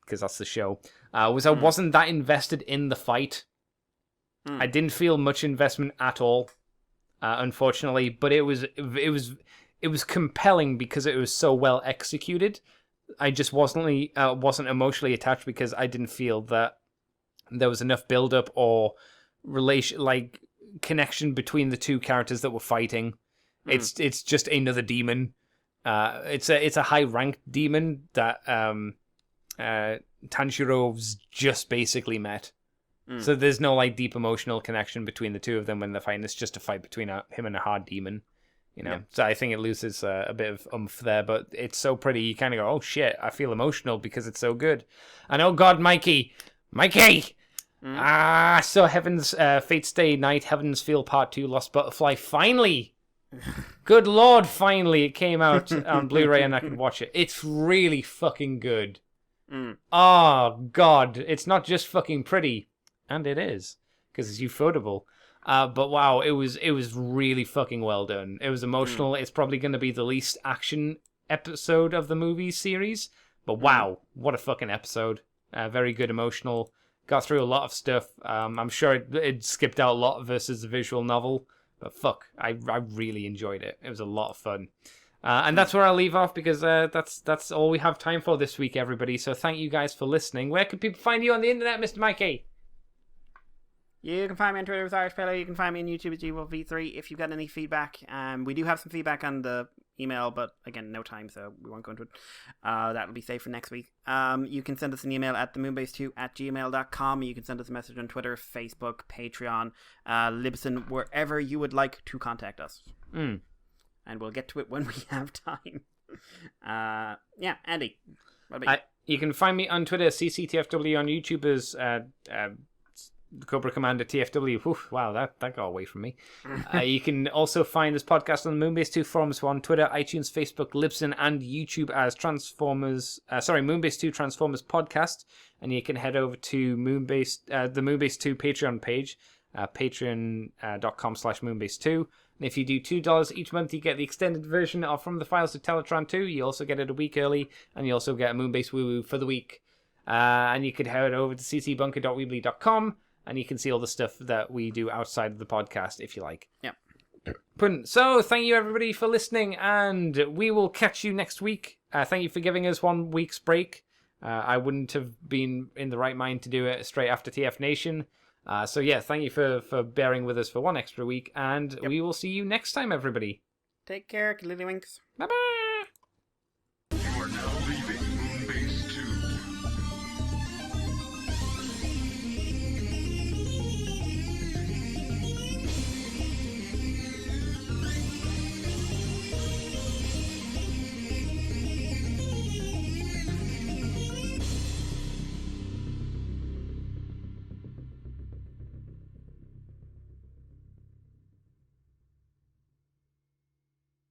because that's the show, was I wasn't that invested in the fight. I didn't feel much investment at all, unfortunately, but it was compelling because it was so well executed. I just wasn't emotionally attached, because I didn't feel that there was enough build up or connection between the two characters that were fighting. It's just another demon. It's a high ranked demon that Tanshiro's just basically met. So there's no like deep emotional connection between the two of them when they're fighting. It's just a fight between him and a hard demon. You know, so I think it loses a bit of oomph there, but it's so pretty. You kind of go, oh shit, I feel emotional because it's so good. And oh god, Mikey! So Heaven's Fate Stay Night, Heaven's Feel Part 2, Lost Butterfly, finally! Good lord, finally it came out on Blu-ray and I could watch it. It's really fucking good. Oh god, it's not just fucking pretty, and it is, because it's ufotable. But wow, it was really fucking well done. It was emotional. It's probably going to be the least action episode of the movie series, but wow, what a fucking episode. Very good emotional. Got through a lot of stuff. I'm sure it skipped out a lot versus the visual novel, but fuck, I really enjoyed it. It was a lot of fun. And that's where I'll leave off, because that's all we have time for this week, everybody. So thank you guys for listening. Where can people find you on the internet, Mr. Mikey? You can find me on Twitter as Irish Fellow. You can find me on YouTube as GWolf3. If you've got any feedback, we do have some feedback on the email, but again, no time, so we won't go into it. That'll be saved for next week. You can send us an email at themoonbase2@gmail.com. You can send us a message on Twitter, Facebook, Patreon, Libsyn, wherever you would like to contact us. And we'll get to it when we have time. Yeah, Andy, what about you? You can find me on Twitter, CCTFW, on YouTube as Cobra Commander TFW. Oof, wow, that got away from me. You can also find this podcast on the Moonbase 2 forums on Twitter, iTunes, Facebook, Libsyn, and YouTube as Moonbase 2 Transformers Podcast. And you can head over to the Moonbase 2 Patreon page, patreon.com/Moonbase2. And if you do $2 each month, you get the extended version of From the Files of Teletron 2. You also get it a week early, and you also get a Moonbase Woo Woo for the week. And you could head over to ccbunker.weebly.com, and you can see all the stuff that we do outside of the podcast, if you like. Yeah. So, thank you everybody for listening, and we will catch you next week. Thank you for giving us 1 week's break. I wouldn't have been in the right mind to do it straight after TF Nation. So yeah, thank you for bearing with us for 1 extra week, and we will see you next time, everybody. Take care, Lillywinks. Bye-bye!